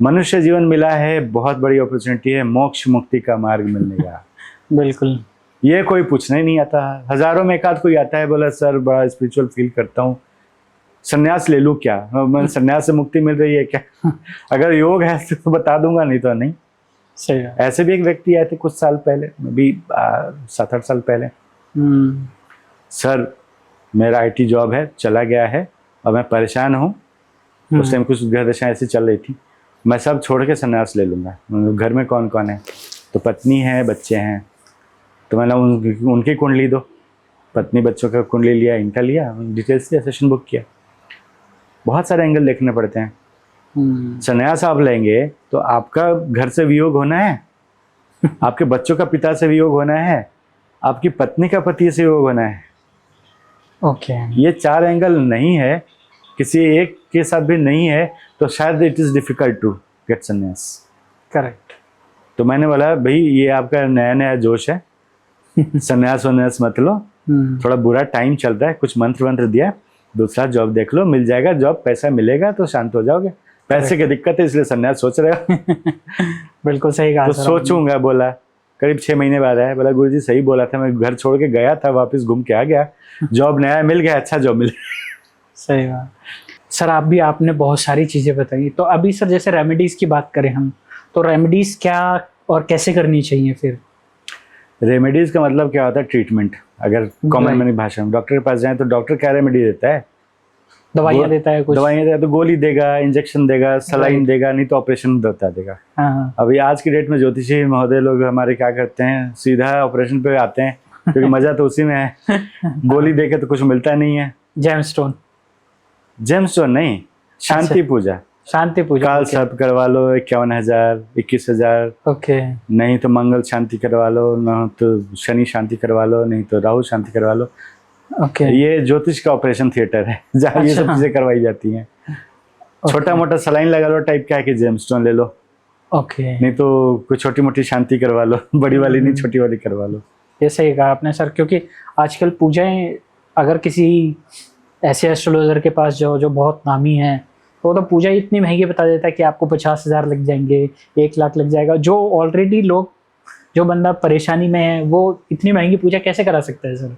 मनुष्य जीवन मिला है, बहुत बड़ी अपॉर्चुनिटी है, मोक्ष मुक्ति का मार्ग मिलने का। बिल्कुल, ये कोई पूछना ही नहीं आता। हजारों में एक आध कोई आता है, बोला सर बड़ा स्पिरिचुअल फील करता हूँ, संन्यास ले लूँ क्या? मैं संन्यास से मुक्ति मिल रही है क्या? अगर योग है तो बता दूंगा, नहीं तो नहीं। सही है। ऐसे भी एक व्यक्ति आए थे कुछ साल पहले, अभी 7-8 साल पहले, सर मेरा IT जॉब है, चला गया है और मैं परेशान हूँ। उस टाइम कुछ ग्रह दशा ऐसी चल रही थी, मैं सब छोड़ के संन्यास ले लूँगा। घर में कौन कौन है? तो पत्नी है, बच्चे हैं। तो मैंने उनकी कुंडली दो, पत्नी बच्चों का कुंडली लिया, इनका लिया, डिटेल्स लिया, सेशन बुक किया। बहुत सारे एंगल देखने पड़ते हैं। संन्यास आप लेंगे तो आपका घर से वियोग होना है, आपके बच्चों का पिता से वियोग होना है, आपकी पत्नी का पति से वियोग होना है। ओके। ये 4 एंगल नहीं है, किसी एक के साथ भी नहीं है, तो शायद it is difficult to get sannyas. Correct. तो मैंने बोला भाई ये आपका नया नया जोश है, संन्यास वन्यास मत लो, थोड़ा बुरा टाइम चल रहा है, कुछ मंत्र दिया, दूसरा जॉब देख लो, मिल जाएगा जॉब, पैसा मिलेगा तो शांत हो जाओगे। पैसे की दिक्कत है इसलिए संन्यास सोच रहे हो। बिल्कुल सही कहा। तो सोचूंगा, बोला। करीब 6 महीने बाद आया, बोला गुरुजी सही बोला था, मैं घर छोड़ के गया था, वापस घूम के आ गया, जॉब नया मिल गया, अच्छा जॉब मिल गया। सही बात। सर आपने बहुत सारी चीज़ें बताई, तो अभी सर जैसे रेमेडीज़ की बात करें हम, तो रेमेडीज़ क्या और कैसे करनी चाहिए फिर? रेमेडीज़ का मतलब क्या होता है? ट्रीटमेंट। अगर कॉमन मैंने भाषा में डॉक्टर के पास जाए तो डॉक्टर क्या रेमेडी देता है? दवाइयाँ देता है, कुछ दवाइयाँ देता है, तो गोली देगा, इंजेक्शन देगा, सलाइन देगा, नहीं तो ऑपरेशन बता देगा। हाँ। अभी आज की डेट में ज्योतिषी महोदय लोग हमारे क्या करते हैं, सीधा ऑपरेशन पे आते हैं, क्योंकि मजा तो उसी में है। गोली देके तो कुछ मिलता नहीं है। जेमस्टोन नहीं, शांति पूजा। शांति पूजा, काल सर्प करवा लो 51,000 21,000। ओके। नहीं तो मंगल शांति करवा लो, न तो शनि शांति करवा लो, नहीं तो राहु शांति करवा लो। ओके। ये ज्योतिष का ऑपरेशन थिएटर है जहाँ ये सब चीजें करवाई जाती हैं। छोटा मोटा सलाइन लगा लो टाइप क्या है कि जेमस्टोन ले लो। ओके। नहीं तो कोई छोटी मोटी शांति करवा लो, बड़ी वाली नहीं, छोटी वाली करवा लो। ये सही कहा आपने सर, क्योंकि आजकल पूजाएं अगर किसी ऐसे एस्ट्रोलॉजर के पास जाओ जो बहुत नामी है, तो पूजा इतनी महंगी बता देता है कि आपको 50,000 लग जाएंगे, 1 लाख लग जाएगा। जो ऑलरेडी जो बंदा परेशानी में है, वो इतनी महंगी पूजा कैसे करा सकता है सर?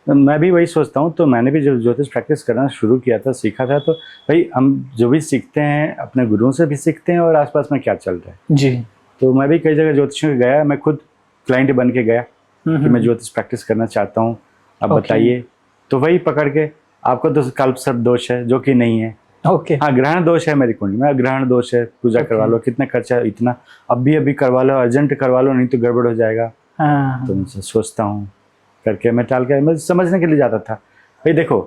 मैं भी वही सोचता हूँ। तो मैंने भी जब ज्योतिष प्रैक्टिस करना शुरू किया था, सीखा था, तो भाई हम जो भी सीखते हैं अपने गुरुओं से भी सीखते हैं और आसपास में क्या चल रहा है जी। तो मैं भी कई जगह ज्योतिषों के गया, मैं खुद क्लाइंट बन के गया कि मैं ज्योतिष प्रैक्टिस करना चाहता हूँ, अब बताइए। तो वही पकड़ के, आपको तो कल्प सर्प दोष है जो कि नहीं है। ओके। हाँ, ग्रहण दोष है मेरी कुंडली में, ग्रहण दोष है, पूजा करवा लो, कितना खर्चा है, इतना अभी करवा लो, अर्जेंट करवा लो, नहीं तो गड़बड़ हो जाएगा। तो मैं सोचता हूँ करके, मैं टाल के मैं समझने के लिए जाता था। भाई देखो,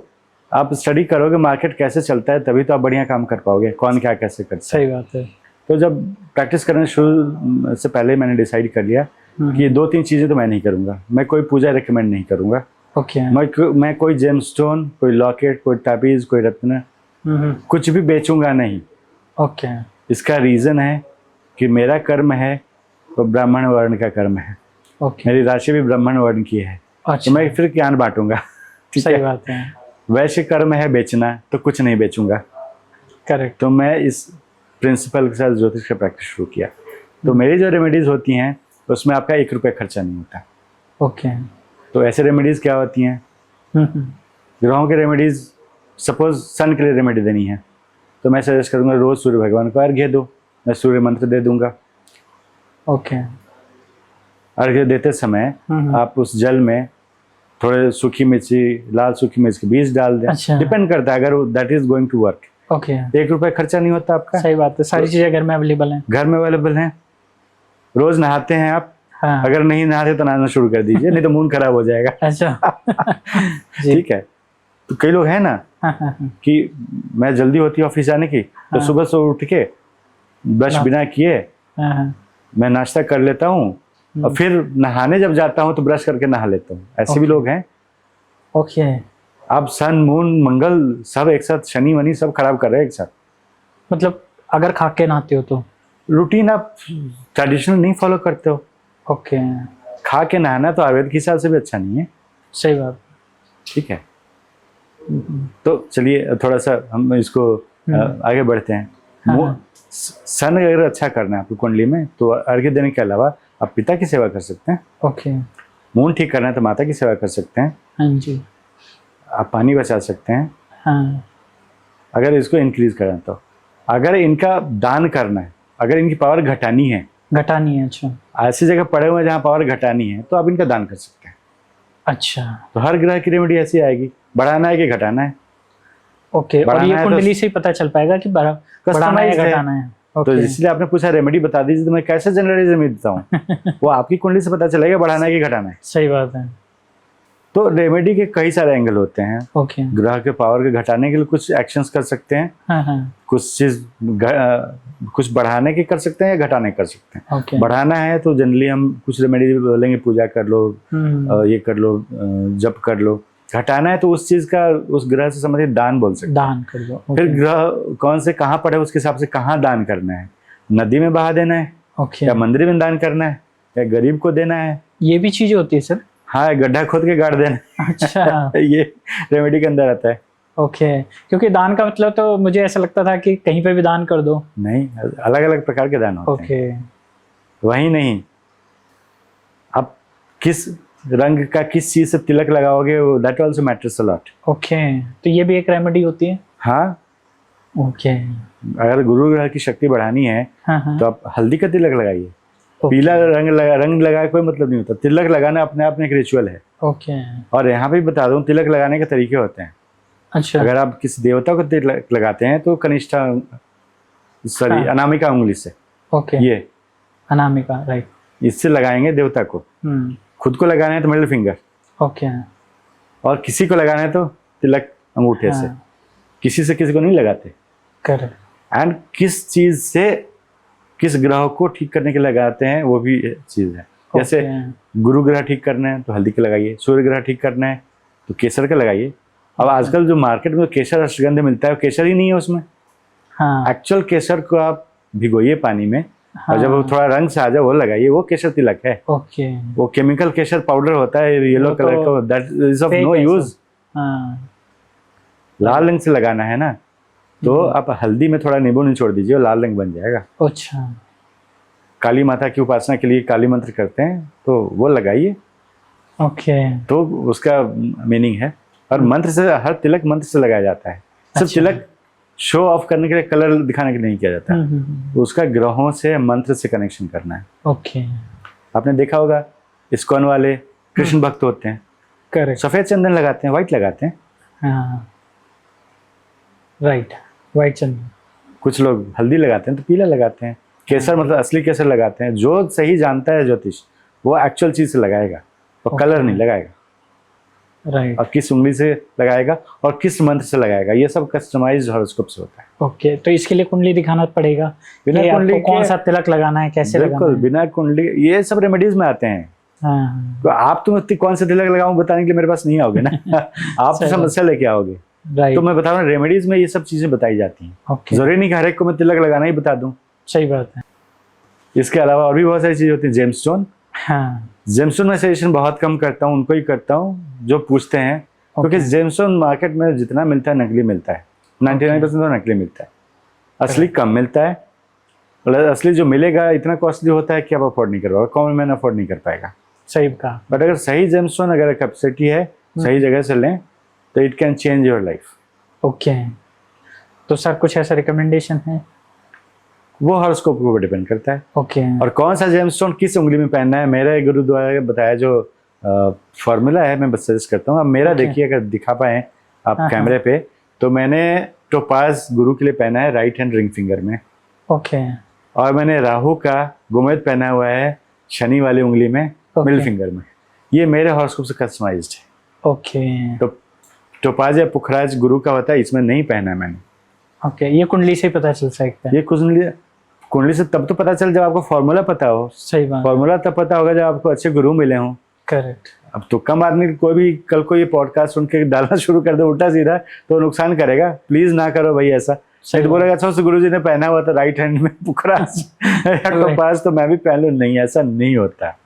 आप स्टडी करोगे मार्केट कैसे चलता है, तभी तो आप बढ़िया काम कर पाओगे, कौन क्या कैसे करता है। सही बात है। तो जब प्रैक्टिस करने शुरू से पहले मैंने डिसाइड कर लिया कि ये 2-3 चीज़ें तो मैं नहीं करूँगा। मैं कोई पूजा रिकमेंड नहीं करूँगा। मैं कोई जेमस्टोन, कोई लॉकेट, कोई ताबीज, कोई रत्न, कुछ भी बेचूंगा नहीं। ओके। इसका रीज़न है कि मेरा कर्म है वो ब्राह्मण वर्ण का कर्म है। मेरी राशि भी ब्राह्मण वर्ण की है। तो मैं फिर ज्ञान बांटूंगा। सही बात है। वैश्य कर्म है बेचना, तो कुछ नहीं बेचूंगा। करेक्ट। तो मैं इस प्रिंसिपल के साथ ज्योतिष का प्रैक्टिस शुरू किया। तो मेरी जो रेमेडीज होती हैं उसमें आपका 1 रुपये खर्चा नहीं होता। ओके। तो ऐसे रेमेडीज क्या होती हैं? ग्रहों के रेमेडीज, सपोज सन के लिए रेमेडी देनी है तो मैं सजेस्ट करूंगा रोज सूर्य भगवान को अर्घ्य दो। मैं सूर्य मंत्र दे दूंगा। ओके। अर्घ्य देते समय आप उस जल में थोड़े सूखी मिर्ची, लाल सूखी मिर्च के बीज डाल दें। अच्छा। डिपेंड करता है, अगर that is going to work. Okay. 1 रुपये खर्चा नहीं होता आपका। सही बात है। सारी चीजें घर में अवेलेबल हैं। घर में अवेलेबल हैं। रोज नहाते हैं आप? हाँ। अगर नहीं नहाते तो नहाना शुरू कर दीजिए, नहीं तो मूड खराब हो जाएगा। अच्छा। ठीक है। तो कई लोग हैं ना कि मैं जल्दी होती है ऑफिस जाने की, तो सुबह से उठ के ब्रश बिना किए मैं नाश्ता कर लेता हूँ और फिर नहाने जब जाता हूँ तो ब्रश करके नहा लेता हूँ। ऐसे भी लोग हैं। ओके। आप सन, मून, मंगल सब एक साथ, शनि वनी सब खराब कर रहे हैं एक साथ। मतलब अगर खा के नहाते हो तो रूटीन आप ट्रेडिशनल नहीं फॉलो करते हो। ओके। खा के नहाना तो आयुर्वेद के हिसाब से भी अच्छा नहीं है। सही बात। ठीक है। तो चलिए थोड़ा सा हम इसको आगे बढ़ते हैं। सन अगर अच्छा करना है आपकी कुंडली में तो अर्घ्य देने के अलावा आप पिता की सेवा कर सकते हैं। ओके। मून ठीक करना है तो माता की सेवा कर सकते हैं। हाँ जी। आप पानी बचा सकते हैं। हाँ। अगर इसको इंक्रीज करना तो अगर इनका दान करना है, अगर इनकी पावर घटानी है, अच्छा, ऐसी जगह पड़े हुए हैं जहाँ पावर घटानी है तो आप इनका दान कर सकते हैं। अच्छा। तो हर ग्रह की रेमेडी ऐसी आएगी, बढ़ाना है कि घटाना है। ओके। और ये कुंडली से ही पता चल पाएगा कि बढ़ाना है घटाना है। तो इसलिए आपने पूछा रेमेडी बता दीजिए तो मैं कैसे जनरली रेमेडी देता हूँ वो आपकी कुंडली से पता चलेगा बढ़ाना है कि घटाना है। सही बात है। तो रेमेडी के कई सारे एंगल होते हैं। ओके। ग्रह के पावर के घटाने के लिए कुछ एक्शंस कर सकते हैं। हाँ। कुछ चीज कुछ बढ़ाने के कर सकते हैं या घटाने कर सकते हैं। ओके। बढ़ाना है तो जनरली हम कुछ रेमेडी बोलेंगे, पूजा कर लो, ये कर लो, जप कर लो। घटाना है तो उस चीज का, उस ग्रह से संबंधित दान बोल सकते हैं, दान कर दो। फिर ग्रह कौन से कहाँ पड़े उसके हिसाब से कहाँ दान करना है, नदी में बहा देना है, ओके, या मंदिर में दान करना है, या गरीब को देना है। ये भी चीजें होती है सर। हाँ, गड्ढा खोद के गाड़ देना। अच्छा। ये रेमेडी के अंदर आता है। ओके। क्योंकि दान का मतलब तो मुझे ऐसा लगता था कि कहीं पे भी दान कर दो। नहीं, अलग अलग प्रकार के दान होते हैं। ओके। वही नहीं, अब किस रंग का किस चीज से तिलक लगाओगे, that also matters a lot. Okay. तो ये भी एक रेमेडी होती है। हाँ। ओके। अगर गुरु ग्रह की शक्ति बढ़ानी है तो आप हल्दी का तिलक लगाइए। पीला रंग लगाए कोई मतलब नहीं होता। तिलक लगाना अपने आप में एक रिचुअल है। ओके। और यहाँ पे बता दूं, तिलक लगाने के तरीके होते हैं। अच्छा। अगर आप किसी देवता को तिलक लगाते हैं तो कनिष्ठा, सॉरी, अनामिका उंगली से। ओके। ये अनामिका, राइट, इससे लगाएंगे देवता को। खुद को लगाना है तो मिडिल फिंगर। ओके। और किसी को लगाना है तो तिलक अंगूठे से। किसी से किसी को नहीं लगाते। करेक्ट। एंड किस चीज से किस ग्रह को ठीक करने के लगाते हैं वो भी चीज है। जैसे गुरु ग्रह ठीक करना है तो हल्दी का लगाइए, सूर्य ग्रह ठीक करना है तो केसर का लगाइए। अब आजकल जो मार्केट में केसर अश्वगंध मिलता है वो केसर ही नहीं है उसमें। हाँ। एक्चुअल केसर को आप भिगोइए पानी में, और जब वो थोड़ा रंग से आ जाए वो लगाइए, वो केसर तिलक है। ओके। वो केमिकल केसर पाउडर होता है येलो कलर का, that is of no use. लाल रंग से लगाना है ना, तो आप हल्दी में थोड़ा नींबू निचोड़ दीजिए, लाल रंग बन जाएगा। अच्छा। काली माता की उपासना के लिए काली मंत्र करते हैं तो वो लगाइए। ओके। तो उसका मीनिंग है। और मंत्र से, हर तिलक मंत्र से लगाया जाता है। सिर्फ तिलक शो ऑफ करने के लिए, कलर दिखाने के लिए नहीं किया जाता। उसका ग्रहों से, मंत्र से कनेक्शन करना है। ओके। आपने देखा होगा इस्कॉन वाले कृष्ण भक्त होते हैं, करेक्ट, सफेद चंदन लगाते हैं, व्हाइट लगाते हैं। हाँ, राइट, व्हाइट चंदन। कुछ लोग हल्दी लगाते हैं तो पीला लगाते हैं। केसर मतलब असली केसर लगाते हैं। जो सही जानता है ज्योतिष वो एक्चुअल चीज से लगाएगा, वो कलर नहीं लगाएगा। राइट। और किस उंगली से लगाएगा और किस मंत्र से लगाएगा, ये सब कस्टमाइज्ड हॉरोस्कोप से होता है। ओके। तो इसके लिए कुंडली दिखाना पड़ेगा, बिना कुंडली कौन सा तिलक लगाना है, कैसे लगाना है। बिना कुंडली ये सब रेमेडीज में आते हैं। हाँ। तो आप तो कौन सा तिलक लगाऊं बताने के लिए मेरे पास नहीं आओगे ना। आप तो समस्या लेके आओगे। तो मैं बता रहा हूँ, रेमेडीज में ये सब चीजें बताई जाती हैं। जरूरी नहीं कि हर एक को मैं तिलक लगाना ही बता दूं। सही बात है। इसके अलावा और भी बहुत सारी चीजें होती है। जेमस्टोन, हाँ, जेमस्टोन में सजेशन बहुत कम करता हूँ, उनको ही करता हूँ जो पूछते हैं। क्योंकि जेमस्टोन मार्केट में जितना मिलता है नकली मिलता है। 99% तो नकली मिलता है, असली कम मिलता है। असली जो मिलेगा इतना कॉस्टली होता है कि आप अफोर्ड नहीं कर पाओगे, कॉमन मैन अफोर्ड नहीं कर पाएगा। सही कहा। बट अगर सही जेमस्टोन, अगर कैपेसिटी है, सही जगह से लें तो it can change your life. Okay. तो सर कुछ ऐसा रिकमेंडेशन है? वो हॉरोस्कोप के ऊपर डिपेंड करता है। ओके। और कौन सा जेमस्टोन किस उंगली में पहनना है, मेरे गुरु द्वारा बताया जो फॉर्मूला है मैं बस सजेस्ट करता हूँ। अब मेरा देखिए, अगर दिखा पाए आप कैमरे पे, तो मैंने टोपाज गुरु के लिए पहना है राइट हैंड रिंग फिंगर में। ओके। और मैंने राहु का गोमेद पहना हुआ है शनि वाली उंगली में, मिडिल फिंगर में। ये मेरे हॉरोस्कोप से कस्टमाइज्ड है। ओके। तो टोपाज या पुखराज गुरु का होता है, इसमें नहीं पहना है मैंने। ओके। ये कुंडली से पता चल सकता है? ये कुंडली से तब तो पता चल जब आपको फॉर्मूला पता हो। सही बात। फॉर्मूला तब पता होगा जब आपको अच्छे गुरु मिले हों। करेक्ट। अब तो कम आदमी कोई भी कल को ये पॉडकास्ट सुन के डालना शुरू कर दे उल्टा सीधा, तो नुकसान करेगा। प्लीज ना करो भाई ऐसा। सही बोलेगा, अच्छा उस गुरु जी ने पहना हुआ था राइट हैंड में पुखराज या टोपाज, तो मैं भी पहन लूं। नहीं, ऐसा नहीं होता।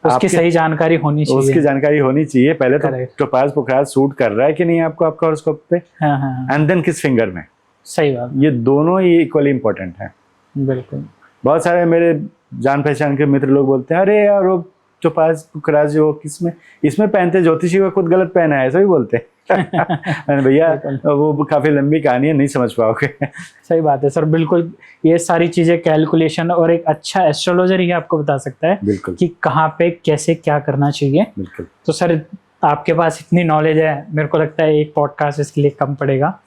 उसकी सही जानकारी होनी चाहिए। उसकी जानकारी होनी चाहिए। पहले तो टोपाज पुखराज सूट कर रहा है कि नहीं आपको, आपका हॉरोस्कोप पे, एंड देन किस फिंगर में। सही बात। ये दोनों ही इक्वली इंपॉर्टेंट है। बिल्कुल। बहुत सारे मेरे जान पहचान के मित्र लोग बोलते हैं अरे यार वो जो पास कराज वो किसमें इसमें पहनते, ज्योतिषी को खुद गलत पहना है, ऐसा भी बोलते हैं। भैया वो काफी लंबी कहानी है, नहीं समझ पाओगे। सही बात है सर, बिल्कुल। ये सारी चीजें कैलकुलेशन और एक अच्छा एस्ट्रोलॉजर ही आपको बता सकता है बिल्कुल कि कहाँ पे कैसे क्या करना चाहिए। बिल्कुल। तो सर आपके पास इतनी नॉलेज है, मेरे को लगता है एक पॉडकास्ट इसके लिए कम पड़ेगा,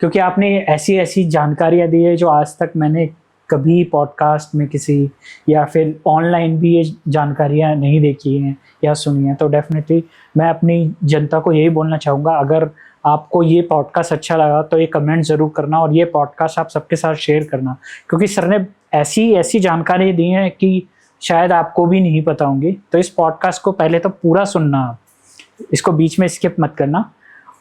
क्योंकि आपने ऐसी ऐसी जानकारियां दी है जो आज तक मैंने कभी पॉडकास्ट में किसी या फिर ऑनलाइन भी ये जानकारियां नहीं देखी हैं या सुनी हैं। तो डेफिनेटली मैं अपनी जनता को यही बोलना चाहूँगा, अगर आपको ये पॉडकास्ट अच्छा लगा तो ये कमेंट ज़रूर करना और ये पॉडकास्ट आप सबके साथ शेयर करना, क्योंकि सर ने ऐसी ऐसी जानकारी दी है कि शायद आपको भी नहीं पता होंगी। तो इस पॉडकास्ट को पहले तो पूरा सुनना, आप इसको बीच में स्किप मत करना,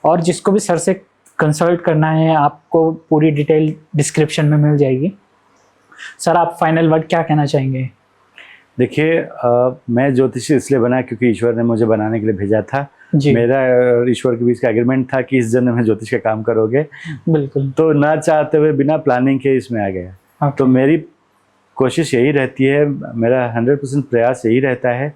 और जिसको भी सर से कंसल्ट करना है आपको पूरी डिटेल डिस्क्रिप्शन में मिल जाएगी। सर आप फाइनल वर्ड क्या कहना चाहेंगे? देखिए मैं ज्योतिषी इसलिए बना क्योंकि ईश्वर ने मुझे बनाने के लिए भेजा था। मेरा और ईश्वर के बीच का एग्रीमेंट था कि इस जन्म में ज्योतिष का काम करोगे। बिल्कुल। तो ना चाहते हुए बिना प्लानिंग के इसमें आ गया। तो मेरी कोशिश यही रहती है, मेरा 100% प्रयास यही रहता है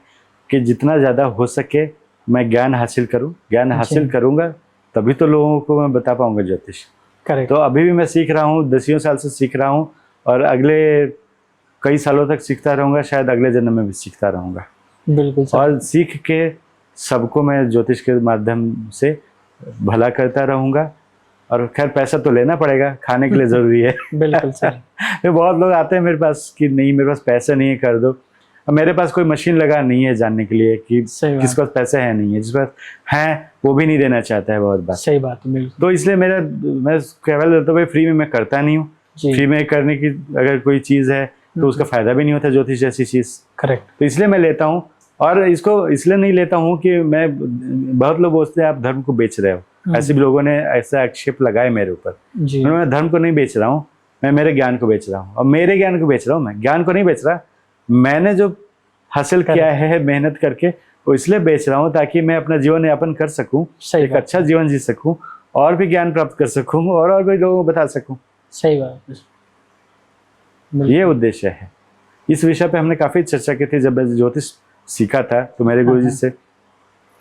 कि जितना ज़्यादा हो सके मैं ज्ञान हासिल करूं। ज्ञान हासिल करूंगा तभी तो लोगों को मैं बता पाऊंगा ज्योतिष। करेक्ट। तो अभी भी मैं सीख रहा हूँ, 10 साल से सीख रहा हूँ और अगले कई सालों तक सीखता रहूँगा, शायद अगले जन्म में भी सीखता रहूँगा। बिल्कुल सर। और सीख के सबको मैं ज्योतिष के माध्यम से भला करता रहूँगा। और खैर पैसा तो लेना पड़ेगा, खाने के लिए ज़रूरी है। बिल्कुल सर। बहुत लोग आते हैं मेरे पास कि नहीं मेरे पास पैसा नहीं है, कर दो। मेरे पास कोई मशीन लगा नहीं है जानने के लिए कि किसके पास पैसे है नहीं है, जिस पास है वो भी नहीं देना चाहता है बहुत बार। सही बात है, बिल्कुल। तो इसलिए मैं केवल देता हूँ, फ्री में मैं करता नहीं हूँ। फ्री में करने की अगर कोई चीज़ है तो उसका फायदा भी नहीं होता, ज्योतिष जैसी चीज़। करेक्ट। तो इसलिए मैं लेता हूँ, और इसको इसलिए नहीं लेता हूँ कि मैं, बहुत लोग बोलते हैं आप धर्म को बेच रहे हो, ऐसे भी लोगों ने ऐसा आक्षेप लगाया मेरे ऊपर। मैं धर्म को नहीं बेच रहा हूँ, मैं मेरे ज्ञान को बेच रहा हूँ, और मेरे ज्ञान को बेच रहा हूँ, मैं ज्ञान को नहीं बेच रहा। मैंने जो हासिल किया है मेहनत करके, वो इसलिए बेच रहा हूँ ताकि मैं अपना जीवन यापन कर सकूँ, एक अच्छा जीवन जी सकूँ, और भी ज्ञान प्राप्त कर सकूँ, और भी लोगों को बता सकूँ। सही बात है, ये उद्देश्य है। इस विषय पे हमने काफ़ी चर्चा की थी जब मैं ज्योतिष सीखा था। तो मेरे गुरुजी से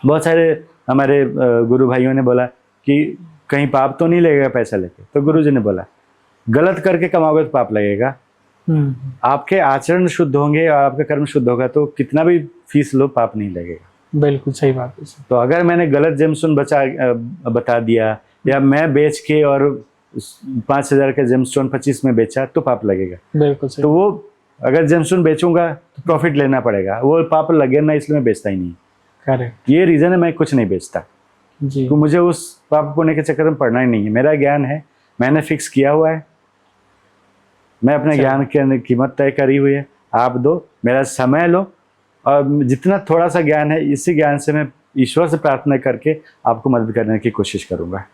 बहुत सारे हमारे गुरु भाइयों ने बोला कि कहीं पाप तो नहीं लगेगा पैसा लेके। तो गुरुजी ने बोला गलत करके कमाओगे तो पाप लगेगा, आपके आचरण शुद्ध होंगे और आपका कर्म शुद्ध होगा तो कितना भी फीस लो पाप नहीं लगेगा। बिल्कुल सही बात है। तो अगर मैंने गलत जेमस्टोन बता दिया, या मैं बेच के और 5,000 का जेमस्टोन 25 में बेचा तो पाप लगेगा। बिल्कुल सही। तो वो अगर जेमस्टोन बेचूंगा तो प्रॉफिट लेना पड़ेगा, वो पाप लगे ना, इसलिए मैं बेचता ही नहीं। करेक्ट। ये रीजन है मैं कुछ नहीं बेचता जी। तो मुझे उस पाप पुण्य के चक्कर में पड़ना ही नहीं है। मेरा ज्ञान है, मैंने फिक्स किया हुआ है, मैं अपने ज्ञान की कीमत तय करी हुई है। आप दो, मेरा समय लो, और जितना थोड़ा सा ज्ञान है इसी ज्ञान से मैं ईश्वर से प्रार्थना करके आपको मदद करने की कोशिश करूँगा।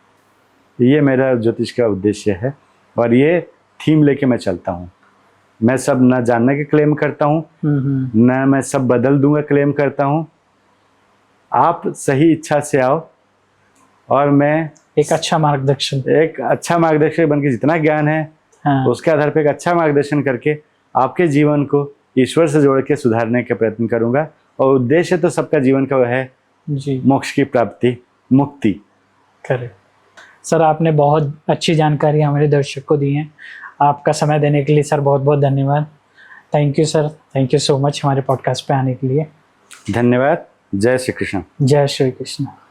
ये मेरा ज्योतिष का उद्देश्य है, और ये थीम लेके मैं चलता हूँ। मैं सब ना जानने के क्लेम करता हूँ, ना मैं सब बदल दूंगा क्लेम करता हूँ। आप सही इच्छा से आओ, और मैं एक अच्छा मार्गदर्शक बन के जितना ज्ञान है उसके आधार पर एक अच्छा मार्गदर्शन करके आपके जीवन को ईश्वर से जोड़ के सुधारने का प्रयत्न करूंगा। और उद्देश्य तो सबका जीवन का है जी, मोक्ष की प्राप्ति, मुक्ति। करेक्ट। सर आपने बहुत अच्छी जानकारी हमारे दर्शक को दी है। आपका समय देने के लिए सर बहुत बहुत धन्यवाद। Thank you sir, thank you so much हमारे पॉडकास्ट पे आने के लिए। धन्यवाद। जय श्री कृष्ण। जय श्री कृष्ण।